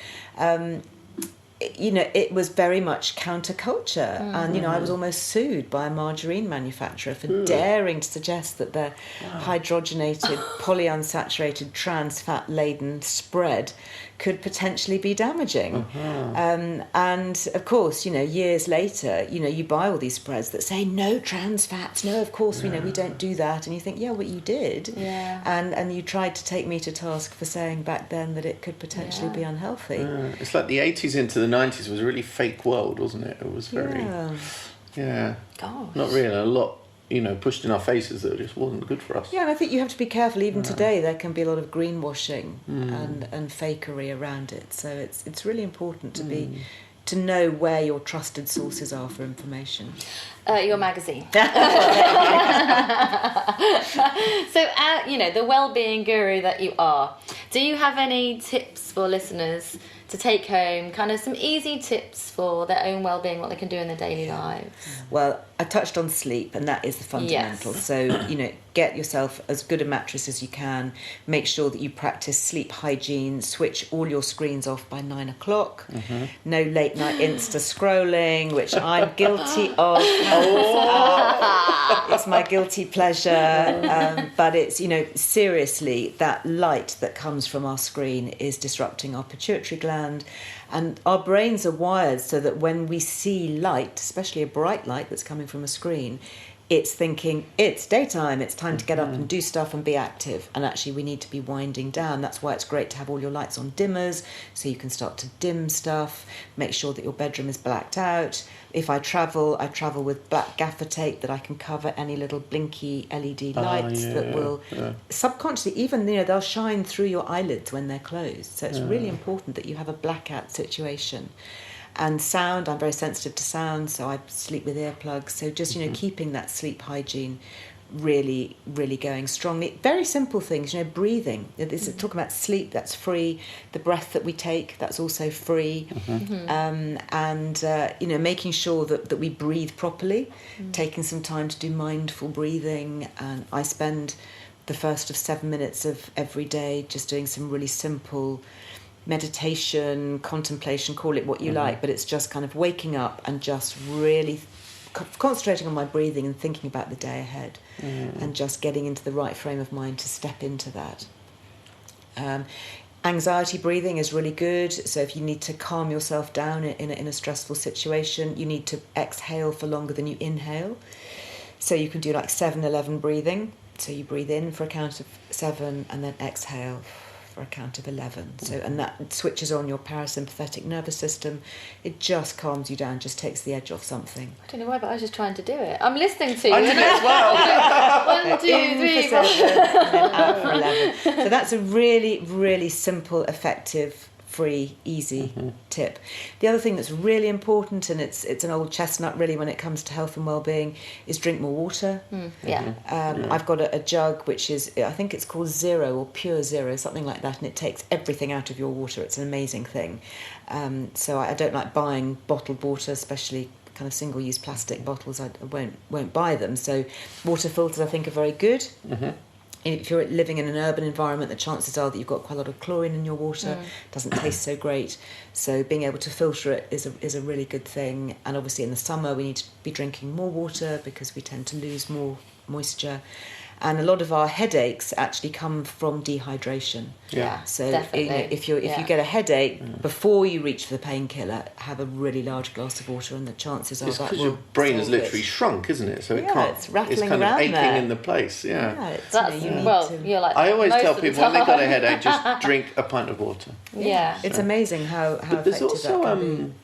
it was very much counterculture, and I was almost sued by a margarine manufacturer for daring to suggest that their hydrogenated, polyunsaturated, trans fat laden spread could potentially be damaging. And of course, years later, you buy all these spreads that say no trans fats, no, of course, we don't do that, and you think, well, you did, and you tried to take me to task for saying back then that it could potentially be unhealthy. It's like the 80s into the 90s was a really fake world, wasn't it? It was very Gosh. not really a lot pushed in our faces that just wasn't good for us. Yeah, and I think you have to be careful. Even today, there can be a lot of greenwashing and fakery around it. So it's really important to know where your trusted sources are for information. Your magazine. So, the well-being guru that you are, do you have any tips for listeners to take home, kind of some easy tips for their own well-being, what they can do in their daily lives? Well, I touched on sleep, and that is the fundamental. Yes. So, get yourself as good a mattress as you can. Make sure that you practice sleep hygiene. Switch all your screens off by 9 o'clock. No late night Insta scrolling, which I'm guilty of. It's my guilty pleasure. But it's, seriously, that light that comes from our screen is disrupting our pituitary gland. And our brains are wired so that when we see light, especially a bright light that's coming from a screen, it's thinking, it's daytime, it's time to get up and do stuff and be active. And actually we need to be winding down. That's why it's great to have all your lights on dimmers, so you can start to dim stuff. Make sure that your bedroom is blacked out. If I travel with black gaffer tape that I can cover any little blinky LED lights that will subconsciously, even, they'll shine through your eyelids when they're closed. So it's really important that you have a blackout situation. And sound, I'm very sensitive to sound, so I sleep with earplugs. So just, keeping that sleep hygiene really, really going strongly. Very simple things, breathing. Talking about sleep, that's free. The breath that we take, that's also free. Making sure that we breathe properly, taking some time to do mindful breathing. And I spend the first of 7 minutes of every day just doing some really simple meditation, contemplation, call it what you like, but it's just kind of waking up and just really concentrating on my breathing and thinking about the day ahead, and just getting into the right frame of mind to step into that. Anxiety breathing is really good. So if you need to calm yourself down in a stressful situation, you need to exhale for longer than you inhale. So you can do like 7-11 breathing. So you breathe in for a count of 7 and then exhale for a count of 11. So, and that switches on your parasympathetic nervous system. It just calms you down, just takes the edge off something. I don't know why, but I was just trying to do it. I'm listening to you. I did it as well. 1, 2, 3, 4. And then out for 11. So that's a really, really simple, effective, free, easy tip. The other thing that's really important, and it's an old chestnut really when it comes to health and well-being, is drink more water. I've got a jug which is, I think it's called Zero or Pure Zero, something like that, and it takes everything out of your water. It's an amazing thing. So I don't like buying bottled water, especially kind of single-use plastic bottles. I won't buy them. So water filters I think are very good. If you're living in an urban environment, the chances are that you've got quite a lot of chlorine in your water. It doesn't taste so great. So being able to filter it is a really good thing. And obviously in the summer we need to be drinking more water because we tend to lose more moisture. And a lot of our headaches actually come from dehydration. Yeah, so definitely. If you get a headache, before you reach for the painkiller, have a really large glass of water, and the chances are it's that because your brain has literally shrunk, isn't it? So it can't. It's rattling it's kind around of aching there. in the place. You're like. I always tell most of the people when they've got a time. headache, just drink a pint of water. Yeah. It's amazing how But there's effective that also can be.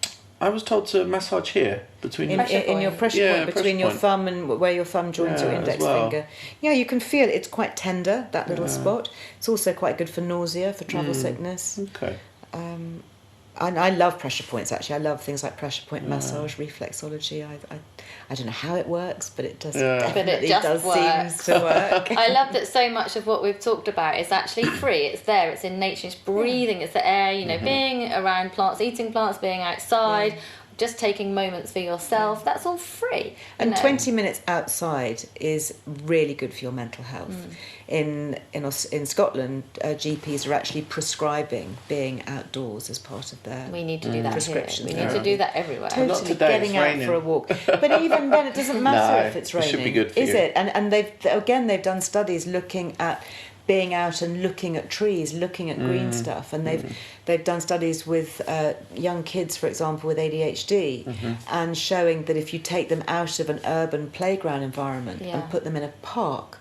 I was told to massage here between your In your pressure Yeah, point, between pressure your point. thumb and where your thumb joins your Yeah, index as well. finger. Yeah, you can feel it's quite tender, that little spot. It's also quite good for nausea, for travel sickness. Okay. I love pressure points, actually. I love things like pressure point massage, reflexology. I don't know how it works, but it does definitely does works. seem to work. I love that so much of what we've talked about is actually free. It's there, it's in nature, it's breathing, it's the air, being around plants, eating plants, being outside, just taking moments for yourself. That's all free. And 20 minutes outside is really good for your mental health. In Scotland, GPs are actually prescribing being outdoors as part of their We need to do that prescription. here. We need to do that everywhere. Not Totally today, getting it's out raining. for a walk. But even then, it doesn't matter No, if it's it raining. should be good for is you. it? And they've done studies looking at being out and looking at trees, looking at green stuff, and they've done studies with young kids, for example, with ADHD, and showing that if you take them out of an urban playground environment and put them in a park,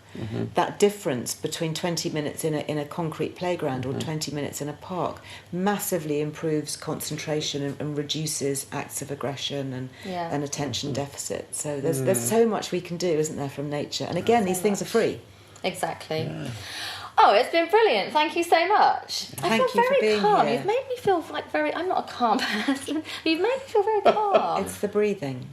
that difference between 20 minutes in a concrete playground or 20 minutes in a park massively improves concentration and reduces acts of aggression and attention deficit. So there's so much we can do, isn't there, from nature? And again, these things are free. Exactly. Yeah. Oh, it's been brilliant. Thank you so much. I feel very calm. Here. You've made me feel like I'm not a calm person. You've made me feel very calm. It's the breathing.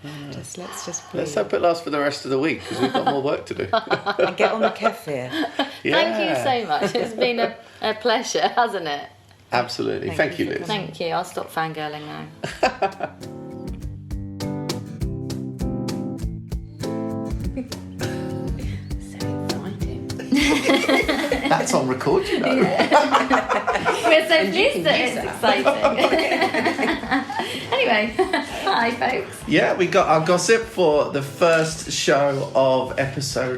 Let's just breathe. Let's hope it lasts for the rest of the week because we've got more work to do. And get on the kefir. Thank you so much. It's been a pleasure, hasn't it? Absolutely. Thank you, Liz. Thank you. I'll stop fangirling now. That's on record, you know. We're so pleased that it's exciting. Anyway, hi folks. Yeah, we got our gossip for the first show of first show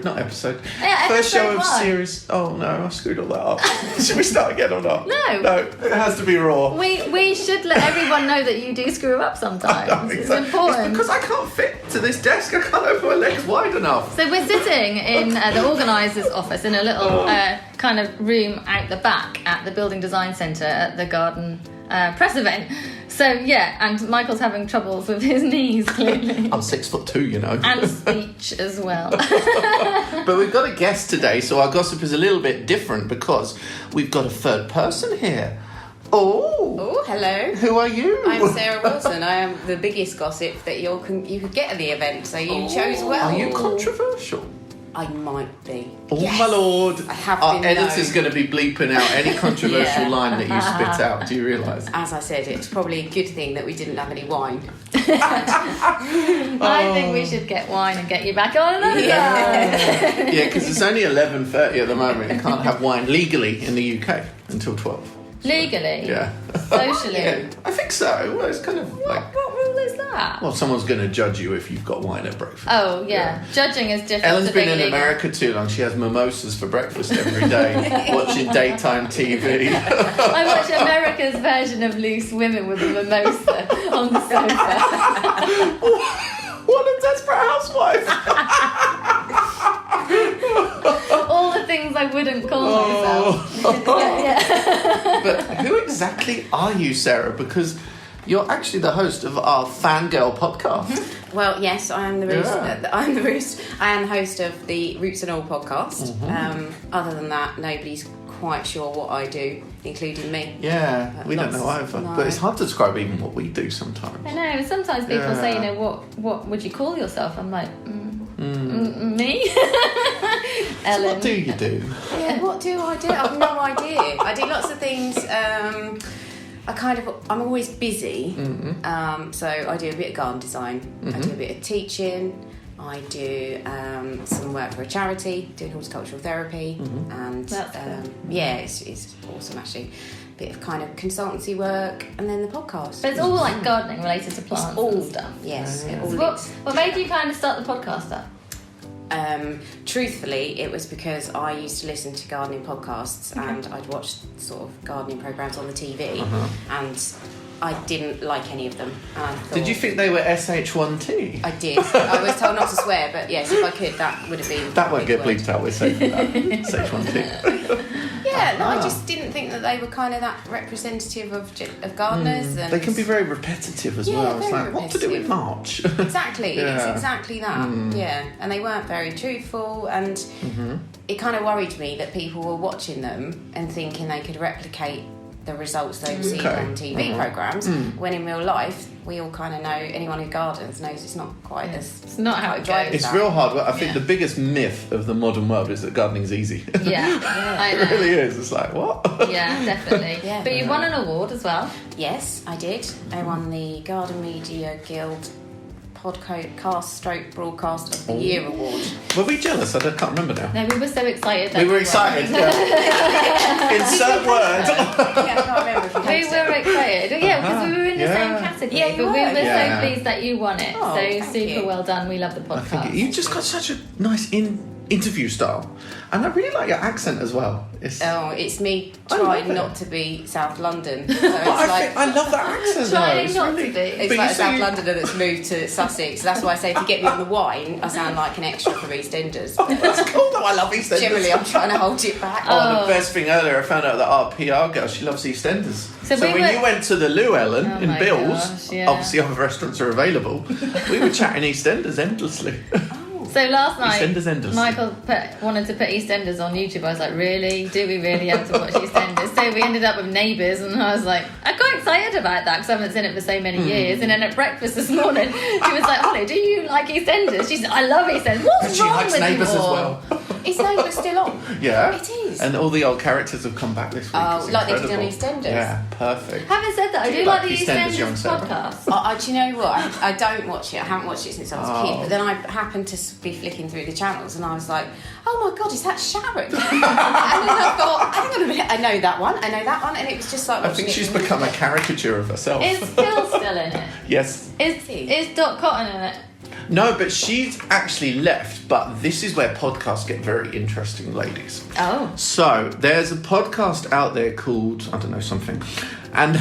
of 1. series. Oh no, I screwed all that up. Should we start again or not? No. No, it has to be raw. We should let everyone know that you do screw up sometimes. It's important. It's because I can't fit to this desk. I can't open my legs wide enough. So we're sitting in the organiser's office in a little kind of room out the back at the Building Design Centre at the Garden press event. So yeah, and Michael's having troubles with his knees clearly. I'm 6'2", you know. And speech as well. But we've got a guest today, so our gossip is a little bit different because we've got a third person here. Oh, hello. Who are you? I'm Sarah Wilson. I am the biggest gossip that you could get at the event, so you chose well. Are you controversial? I might be. Oh Yes. my lord. I have Our been editor's known. going to be bleeping out any controversial Yeah. line that you spit out. Do you realise? As I said, it's probably a good thing that we didn't have any wine. I think we should get wine and get you back on another time. Yeah, because it's only 11:30 at the moment. You can't have wine legally in the UK until 12. Legally? Yeah. Socially? Yeah, I think so. Well, it's kind of like... What rule is that? Well, someone's going to judge you if you've got wine at breakfast. Oh, yeah. Judging is different. Ellen's to been being in legal. America too long. She has mimosas for breakfast every day, watching daytime TV. I watch America's version of Loose Women with a mimosa on the sofa. What a desperate housewife! All the things I wouldn't call myself. Yeah. But who exactly are you, Sarah? Because you're actually the host of our Fangirl podcast. Well, yes, I am the roost. Yeah. I am the host of the Roots and All podcast. Mm-hmm. Other than that, nobody's quite sure what I do, including me. Yeah, we don't know either. No. But it's hard to describe even what we do sometimes. I know. Sometimes people Yeah. say, what would you call yourself? I'm like, me? So Ellen. what do you do? Yeah, what do I do? I've no idea. I do lots of things. I'm always busy. So I do a bit of garden design. I do a bit of teaching. I do some work for a charity, doing horticultural therapy, and That's cool. it's awesome actually. Bit of kind of consultancy work, and then the podcast. But it's all like gardening related to plants It's all and stuff. Yes, it all So what made you kind of start the podcast up? Truthfully, it was because I used to listen to gardening podcasts and I'd watch sort of gardening programs on the TV, and I didn't like any of them. And I thought, Did you think they were SH1T? I did. I was told not to swear, but yes, if I could, that would have been. That won't a get big bleeped word. out, we're safe with that. SH1T. Yeah, no, I just didn't think that they were kind of that representative of gardeners. And They can be very repetitive as Yeah, well. It's very like, what to do in repetitive. March? Exactly, it's Yeah. exactly that. Yeah, and they weren't very truthful, and it kind of worried me that people were watching them and thinking they could replicate the results they've seen Okay. on TV programs, when in real life we all kind of know, anyone who gardens knows it's not quite as. It's not how it quite goes. It's that. real hard work. I think Yeah. the biggest myth of the modern world is that gardening's easy. Yeah, I It know. really is. It's like, what? Yeah, definitely. Yeah. But you won an award as well. Yes, I did. I won the Garden Media Guild Podcast/Broadcast of the Year award. Were we jealous? I can't remember now. No, we were so excited. That We were won. excited. Yeah. Insert word. Yeah, I can't remember if you We hosted. were excited. Yeah, because we were in the Yeah. same category. Yeah, you but we were. were Yeah. so pleased that you won it. Oh, so thank super you. well done. We love the I podcast. think you've just got such a nice interview style. And I really like your accent as well. It's, Oh, it's me I love trying it. not to be South London. So it's but I like love that accent. Trying though. It's not really, to be. it's but like a you South say- Londoner that's moved to Sussex. That's why I say if you get me on the wine, I sound like an extra from EastEnders. Oh, that's cool though. I love EastEnders. Generally, I'm trying to hold it back. Oh, the best thing earlier, I found out that our PR girl, she loves EastEnders. So So we when were- you went to the Lou Ellen Oh in my Bills, gosh, yeah. obviously other restaurants are available, we were chatting EastEnders endlessly. So last night, EastEnders endless. Michael wanted to put EastEnders on YouTube. I was like, really? Do we really have to watch EastEnders? So we ended up with Neighbours, and I was like, I'm quite excited about that because I haven't seen it for so many years. And then at breakfast this morning, she was like, Holly, do you like EastEnders? She said, I love EastEnders. What's And she wrong likes with Neighbours you as all? well. Is Neighbours still on? Yeah. It is. And all the old characters have come back this week. Oh, It's like they did on incredible. EastEnders? Yeah, perfect. Having said that, I Do do you like like the EastEnders, young EastEnders Sarah? podcast. Do you know what? I don't watch it. I haven't watched it since I was a kid. Oh. But then I happened to be flicking through the channels, and I was like, "Oh my god, is that Sharon?" and then I thought, "Hang on a minute, I know that one, and it was just like. I think she's become a caricature of herself. Is Phil still in it? Yes. Is Dot Cotton in it? No, but she's actually left. But this is where podcasts get very interesting, ladies. Oh. So there's a podcast out there called, I don't know, something. And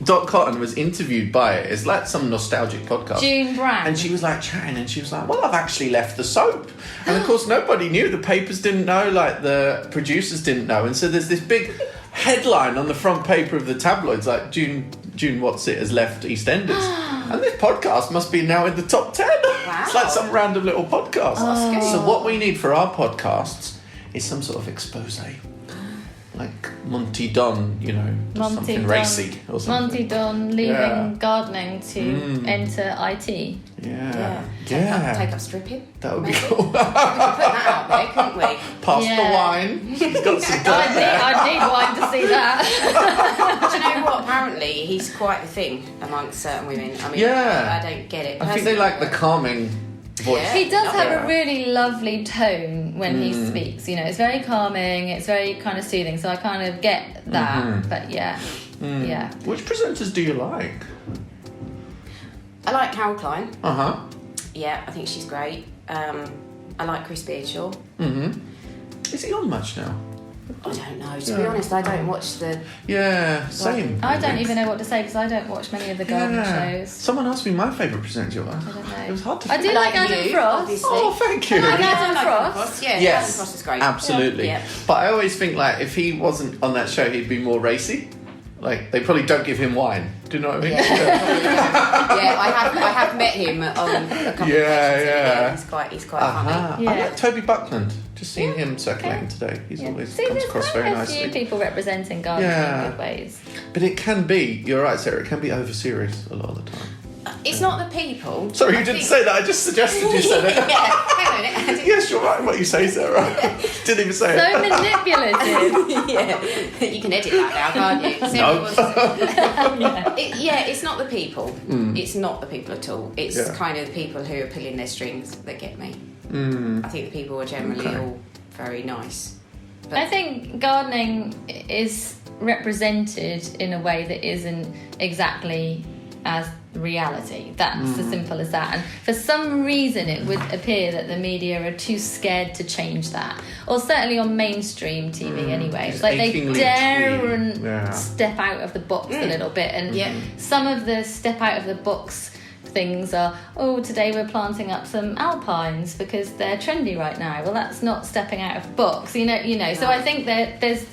Dot Cotton was interviewed by it. It's like some nostalgic podcast. June Brand. And she was like chatting and she was like, well, I've actually left the soap. And of course, nobody knew. The papers didn't know, like the producers didn't know. And so there's this big headline on the front paper of the tabloids, like June What's-It has left EastEnders. And this podcast must be now in the top 10. It's like some random little podcast. good. So what we need for our podcasts is some sort of expose. like Monty Don, you know, Monty something Don, racy or something. Monty Don leaving gardening to enter IT. Take up stripping. That would maybe. be cool. We could put that out there, couldn't we? Pass the wine. He's got some dirt I'd need wine to see that. Do you know what? Apparently, he's quite a thing amongst certain women. I mean, Yeah. I don't get it. I think they like the calming voice. Yeah. He does have Yeah. a really lovely tone when he speaks. You know, it's very calming. It's very kind of soothing. So I kind of get that. But yeah. Which presenters do you like? I like Carol Klein. Uh-huh. Yeah, I think she's great. I like Chris Beardshaw. Is he on much now? I don't know. To be honest, I don't watch the... Yeah, same. I don't even know what to say because I don't watch many of the garden shows. Someone asked me my favourite presenter. I don't know. It was hard to I do like Adam you, Frost. obviously. Oh, thank you. I like I Adam like Frost. Yeah, Yes, Adam Frost is great. absolutely. Yeah. But I always think, like, if he wasn't on that show, he'd be more racy. Like, they probably don't give him wine. Do you know what I mean? Yeah, I have met him on a couple of occasions. He's quite funny. Yeah. I like Toby Buckland. Just seen him circulating today. He's always See, comes there's across quite very a few nicely. people representing gardening in good ways. But it can be, you're right, Sarah, it can be over serious a lot of the time. It's not the people. Sorry, you didn't say that. I just suggested you said it. Yeah, hang on a minute. Yes, you're right in what you say, Sarah. Didn't even say So it. manipulative. Yeah, you can edit that now, can't you? It's not the people. It's not the people at all. It's kind of the people who are pulling their strings that get me. I think the people are generally all very nice. But I think gardening is represented in a way that isn't exactly as reality. That's as simple as that. And for some reason it would appear that the media are too scared to change that. Or certainly on mainstream TV anyway. It's like they achingly daren't between. step out of the box a little bit. And some of the step out of the box things are, today we're planting up some alpines because they're trendy right now. Well, that's not stepping out of the box, you know. So I think that there's,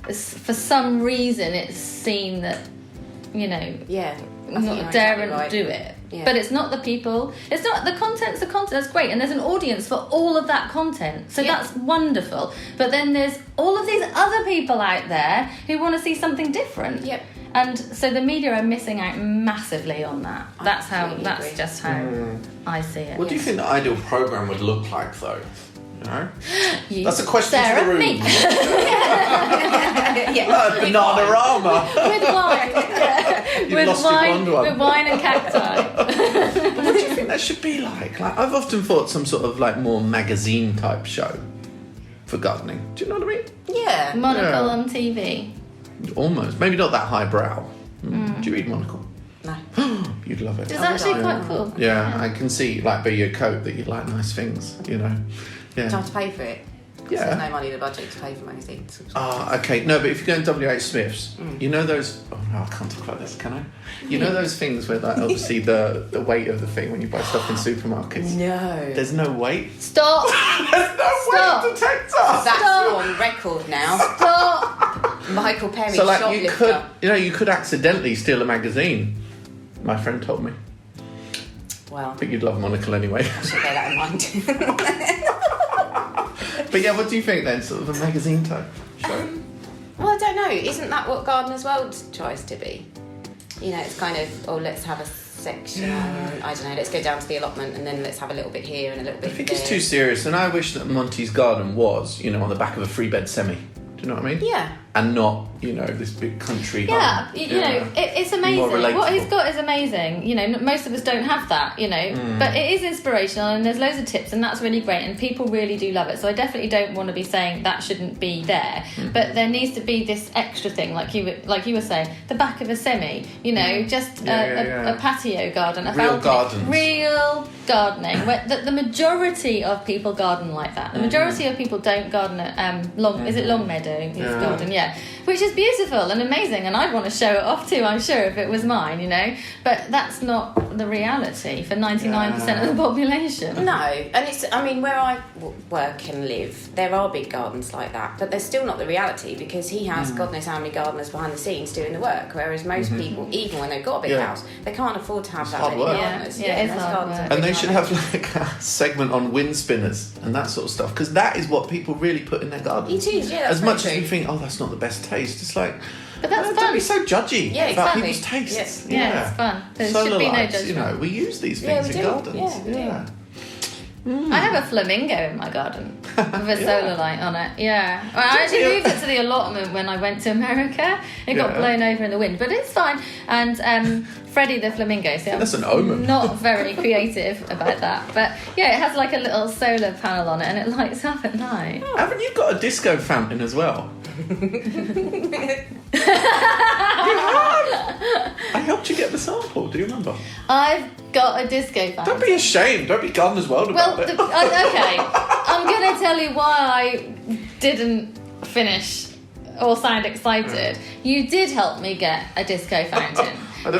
for some reason, it's seen that, you know, not daren't do it. Yeah. But it's not the people. It's not the content's the content. That's great, and there's an audience for all of that content. So that's wonderful. But then there's all of these other people out there who want to see something different. Yep. And so the media are missing out massively on that. That's agree. just how I see it. What do you think the ideal programme would look like, though? You know? That's a question Sarah, to the room. me. Bananarama. With wine. Lost your blonde one. With wine and cacti. What do you think that should be like? Like, I've often thought some sort of like more magazine type show for gardening. Do you know what I mean? Yeah. Monocle on TV. Almost. Maybe not that highbrow. Do you read Monocle? No. You'd love it. It's actually quite cool. Yeah, I can see, like, by your coat that you like nice things, you know. Yeah. Do I have to pay for it? Yeah. There's no money in the budget to pay for magazines. Okay. No, but if you go to WH Smith's, you know those... Oh, no, I can't talk about this, can I? You know those things where, like, obviously the weight of the thing when you buy stuff in supermarkets? No. There's no weight? Stop. There's no Stop. weight detector! That's Stop. on record now. Stop. Michael Perry, So, like, shoplifter. you could accidentally steal a magazine. My friend told me. Well, I think you'd love Monocle anyway. I should bear that in mind. But yeah, what do you think then? Sort of a magazine type show? Well, I don't know. Isn't that what Gardener's World tries to be? You know, it's kind of, let's have a section on, I don't know, let's go down to the allotment and then let's have a little bit here and a little bit I think there. it's too serious, and I wish that Monty's garden was, you know, on the back of a 3-bed semi. Do you know what I mean? Yeah. And not, you know, this big country Yeah, home. you know, it's amazing. More relatable. What he's got is amazing. You know, most of us don't have that, you know. But it is inspirational and there's loads of tips and that's really great and people really do love it. So I definitely don't want to be saying that shouldn't be there. But there needs to be this extra thing, like you were saying, the back of a semi, you know, just a patio garden, a Real balcony. gardens. Real gardening. Where the majority of people garden like that. The majority of people don't garden at Long Meadow. It's garden, yeah. yeah, which is beautiful and amazing, and I'd want to show it off too, I'm sure, if it was mine, you know, but that's not the reality for 99% of the population. No, and it's, I mean, where I work and live, there are big gardens like that, but they're still not the reality, because he has God knows how many gardeners behind the scenes doing the work, whereas most people, even when they've got a big house, they can't afford to have that many gardeners. It's hard work. And they should have like a segment on wind spinners and that sort of stuff, because that is what people really put in their garden. It is, yeah. As much as you think, oh, that's not the best taste, it's like, but that's fun. Don't be so judgy about exactly. people's tastes. Yeah, it's fun. There Solar should be no lights, judgment. you know, we use these things in gardens. Yeah. I have a flamingo in my garden with a solar light on it. Yeah. Well, I actually moved it to the allotment when I went to America. It got blown over in the wind, but it's fine. And Freddie the flamingo. So that's an omen. Not very creative about that, but yeah, it has like a little solar panel on it, and it lights up at night. Oh. Haven't you got a disco fountain as well? I helped you get the sample. Do you remember? I've got a disco fountain. Don't be ashamed. Don't be Gardener's World about it. Okay. I'm going to tell you why I didn't finish or sound excited. You did help me get a disco fountain. The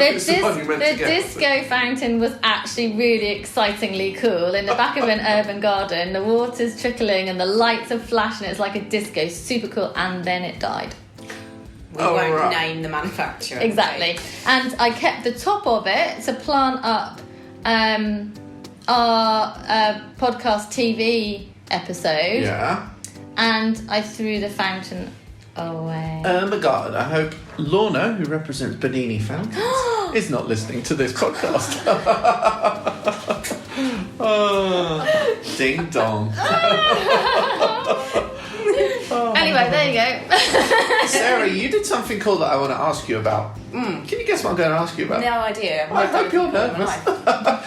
disco fountain was actually really excitingly cool in the back of an urban garden. The water's trickling and the lights are flashing. It's like a disco, super cool. And then it died. We won't name the manufacturer. Exactly. And I kept the top of it to plant up our podcast TV episode. Yeah. And I threw the fountain away. My God, I hope Lorna, who represents Banini Fountains, is not listening to this podcast. Oh, ding dong. Anyway, there you go. Sarah, you did something cool that I want to ask you about. Can you guess what I'm going to ask you about? No idea. I hope you're nervous.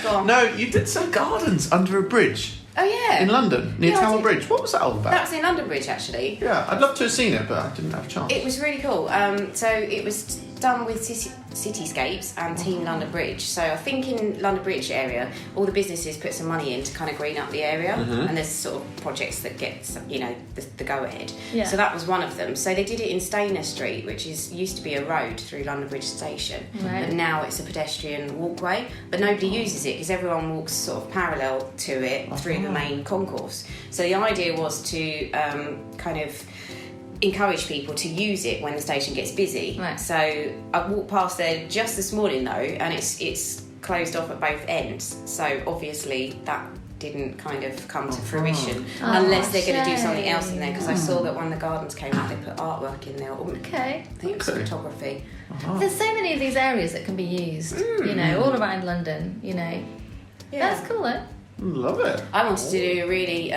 Go on. No, you did some gardens under a bridge. Oh, yeah. In London, near Yeah, I Tower did. Bridge. What was that all about? That was in London Bridge, actually. Yeah, I'd love to have seen it, but I didn't have a chance. It was really cool. So it was done with Cityscapes and Team London Bridge. So I think in London Bridge area, all the businesses put some money in to kind of green up the area, and there's sort of projects that get the go ahead. Yeah. So that was one of them. So they did it in Stainer Street, which used to be a road through London Bridge Station, but now it's a pedestrian walkway. But nobody uses it because everyone walks sort of parallel to it through the main concourse. So the idea was to kind of encourage people to use it when the station gets busy. Right. So I walked past there just this morning though, and it's closed off at both ends. So obviously that didn't kind of come to fruition unless they're going to do something else in there. Because I saw that when the gardens came out, they put artwork in there. Okay. I think it was photography. There's so many of these areas that can be used, you know, all around London, you know. Yeah. That's cool, though. Love it. I wanted to do a really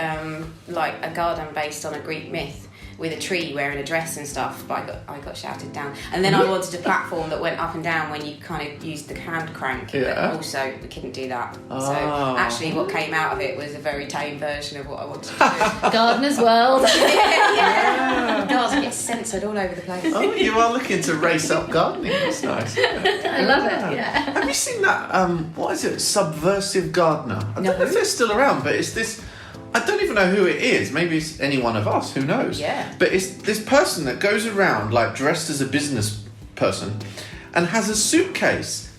like a garden based on a Greek myth, with a tree wearing a dress and stuff, but I got shouted down. And then I wanted a platform that went up and down when you kind of used the hand crank, but also we couldn't do that. So actually what came out of it was a very tame version of what I wanted to do. Gardener's World. Yeah. God, it's censored all over the place. Oh, you are looking to race up gardening. That's nice. I love it, yeah. Have you seen that, what is it, Subversive Gardener? I don't know if they're still around, but it's this... I don't even know who it is. Maybe it's any one of us. Who knows? Yeah. But it's this person that goes around like dressed as a business person and has a suitcase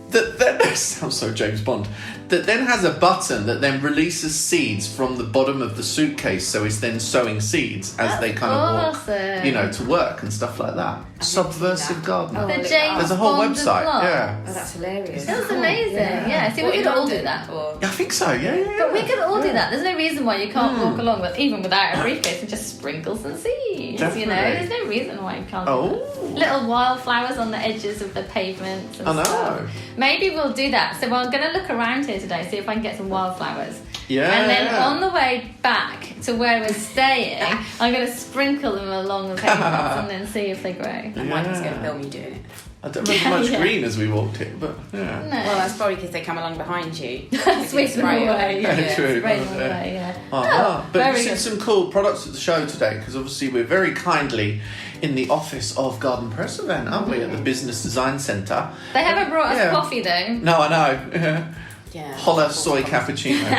that then sounds so James Bond. That then has a button that then releases seeds from the bottom of the suitcase. So it's then sowing seeds as they kind of walk, you know, to work and stuff like that. Subversive Gardener. The James There's a whole Bond website. blog. Yeah. Oh, that's hilarious. That was amazing. Yeah. See, we could all do that. I think so. Yeah. But we could all do that. There's no reason why you can't walk along with, even without a briefcase, and just sprinkle some seeds. Definitely. You know, there's no reason why you can't. Do that. Little wildflowers on the edges of the pavements and stuff. Maybe we'll do that. So I'm going to look around here today, see if I can get some wildflowers. Yeah. And then on the way back to where we're staying, I'm going to sprinkle them along the pavements and then see if they grow. And Mike's going to film you doing it. I don't remember much green as we walked here, but yeah. No. Well, that's probably because they come along behind you. Sweep them away. True. Spray them away, yeah. But very you've seen some cool products at the show today, because obviously we're very kindly in the office of Garden Press event, aren't we, at the Business Design Centre. They haven't brought us coffee though. No, I know. Yeah. Holla soy cappuccino.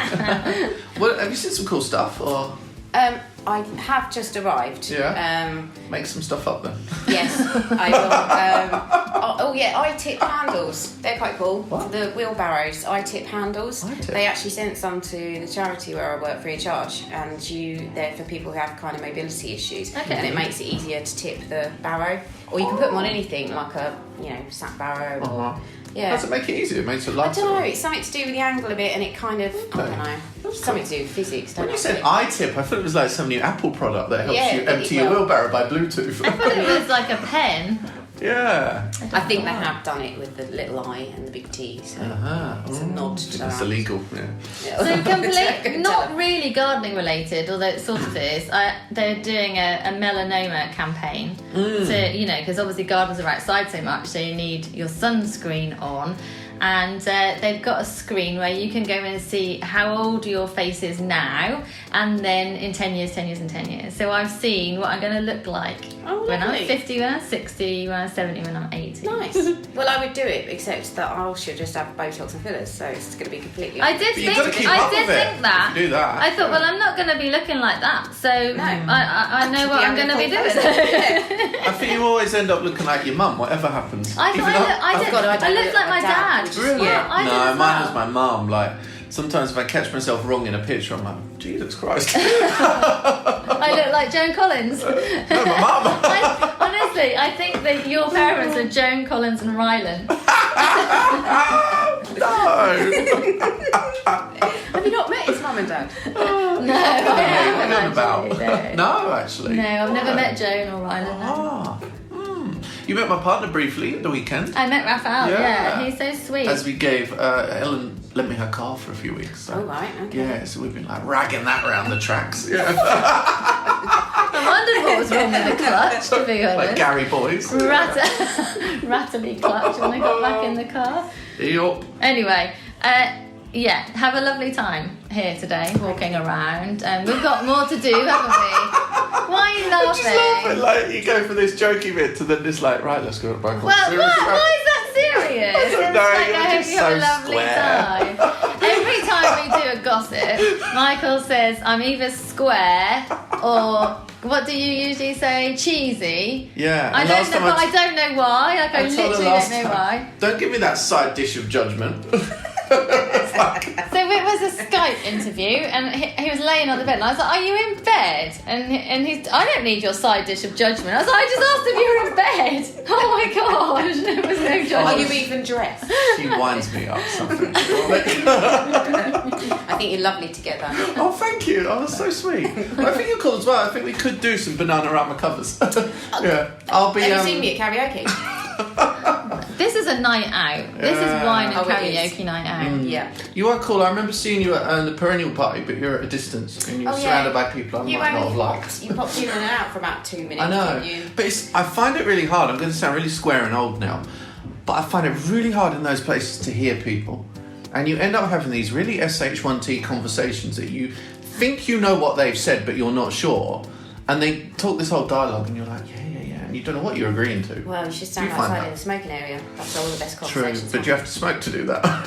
Well, have you seen some cool stuff? Or I have just arrived. Yeah. Make some stuff up then. Yes, I will. I-tip handles. They're quite cool. What? The wheelbarrows, I-tip handles. I-tip? They actually sent some to the charity where I work free of charge, and they're for people who have kind of mobility issues. Okay. And it makes it easier to tip the barrow, or you can put them on anything like a sack barrow or. Yeah. Does it make it easier? It makes it I lighter? don't know, it's something to do with the angle a bit, and it kind of, I don't know, That's something cool. to do with physics, don't When you I said think? I-tip, I thought it was like some new Apple product that helps Yeah, you empty your well- wheelbarrow by Bluetooth. I thought it was like a pen. Yeah. I think they have done it with the little I and the big T, so it's a nod to that. It's illegal. Yeah. Yeah. So Don't complete, tell not them. really gardening related, although it sort of is. They're doing a melanoma campaign to, because obviously gardens are outside so much, so you need your sunscreen on. And they've got a screen where you can go and see how old your face is now, and then in 10 years, 10 years, and 10 years. So I've seen what I'm going to look like when I'm lovely. 50, when I'm 60, when I'm 70, when I'm 80. Nice. Well, I would do it, except that I should just have Botox and fillers, so it's going to be completely. I did But you've got to think keep up with it that. if you do that. I thought, well, I'm not going to be looking like that, so I know what Be I'm going to be having doing. full face. I think you always end up looking like your mum, whatever happens. I Even thought though- I looked like my dad. Really? Yeah, I did No, as mine well. was my mum. Like, sometimes if I catch myself wrong in a picture, I'm like, Jesus Christ. I look like Joan Collins. No, my mum. Honestly, I think that your parents are Joan Collins and Ryland. No. Have you not met his mum and dad? No, I haven't What about? actually. No, actually. No, I've never met Joan or Ryland. No. Ah. You met my partner briefly at the weekend. I met Raphael, Yeah. he's so sweet. As we gave Ellen lent me her car for a few weeks. So. Oh, right, okay. Yeah, so we've been like ragging that around the tracks. Yeah. I wondered what was wrong with the clutch, to be honest. Like Gary Boys. Rattly clutch when I got back in the car. Yup. Anyway, have a lovely time here today, walking around. We've got more to do, haven't we? Why are you I just love it. laughing? Like you go for this jokey bit to then just like, right, let's go back on Well, serious track. why is that serious? I don't know, It's you're I hope just you have a so lovely square. time. Every time we do a gossip, Michael says I'm either square or what do you usually say? Cheesy. Yeah. I and don't last know, time but I don't know why. Like I told her literally last don't know time, why. Don't give me that side dish of judgment. So it was a Skype interview, and he was laying on the bed, and I was like, "Are you in bed?" And he's, "I don't need your side dish of judgment." I was like, "I just asked if you were in bed." Oh my gosh, there was no judgment. Are you even dressed? She winds me up something. I think you're lovely together. Oh, thank you. Oh, that's so sweet. Well, I think you're cool as well. I think we could do some Bananarama covers. Yeah. I'll be. Have you seen me at karaoke? This is a night out. This is wine and Oh, it is. karaoke night out. Yeah. You are cool. I remember seeing you at the perennial party, but you're at a distance and you're Oh, yeah. surrounded by people I You might not have only liked. popped in and out for about 2 minutes. I know, Didn't you? but I find it really hard. I'm going to sound really square and old now, but I find it really hard in those places to hear people, and you end up having these really SH1T conversations that you think you know what they've said, but you're not sure, and they talk this whole dialogue, and you're like, yeah, and you don't know what you're agreeing to. Well, you should stand You find outside that? in the smoking area. That's all the best True, conversations. but you have to smoke to do that.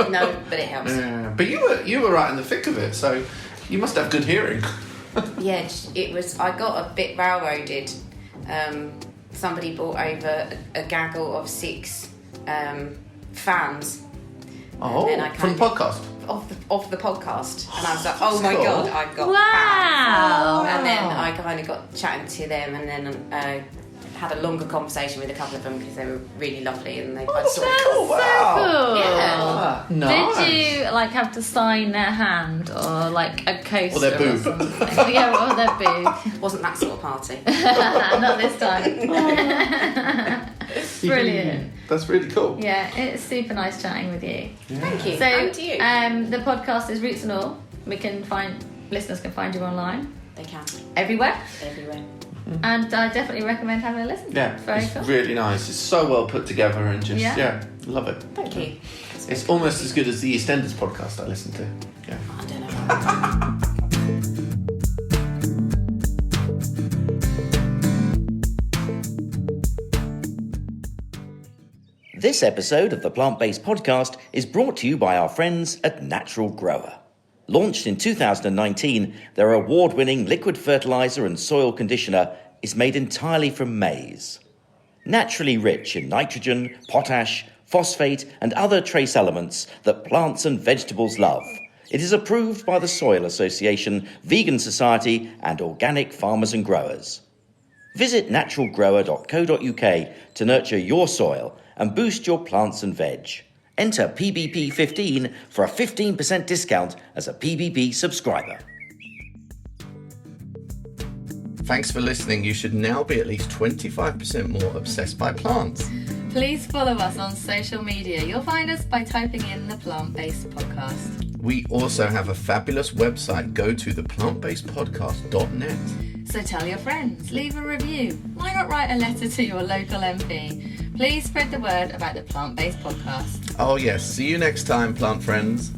No, but it helps. Yeah, but you were right in the thick of it, so you must have good hearing. Yeah, it was. I got a bit railroaded. Somebody brought over a gaggle of 6 fans. Oh, And then I from the kind podcast. Of the podcast, and I was like, "Oh my cool. god, I've got Wow. fans!" And then I kind of got chatting to them, and then had a longer conversation with a couple of them because they were really lovely, and they I sort of Cool, wow. Cool. Ah, nice. Did you have to sign their hand or a coaster Or their boob. something? Yeah, or their boob. wasn't that sort of party. Not this time. Brilliant. That's really cool. Yeah, it's super nice chatting with you. Thank you. So, and to you. the podcast is Roots and All. Listeners can find you online, They can everywhere, everywhere. and I definitely recommend having a listen. Yeah, It's very it's cool. really nice. It's so well put together and just, Yeah. love it. Thank you. It's almost as good as the EastEnders podcast I listen to. Yeah. I don't know. This episode of the Plant Based Podcast is brought to you by our friends at Natural Grower. Launched in 2019, their award-winning liquid fertiliser and soil conditioner is made entirely from maize. Naturally rich in nitrogen, potash, phosphate and other trace elements that plants and vegetables love. It is approved by the Soil Association, Vegan Society and Organic Farmers and Growers. Visit naturalgrower.co.uk to nurture your soil and boost your plants and veg. Enter PBP15 for a 15% discount as a PBP subscriber. Thanks for listening. You should now be at least 25% more obsessed by plants. Please follow us on social media. You'll find us by typing in the Plant-Based Podcast. We also have a fabulous website. Go to theplantbasedpodcast.net. So tell your friends, leave a review. Why not write a letter to your local MP? Please spread the word about the Plant-Based Podcast. Oh yes, see you next time, plant friends.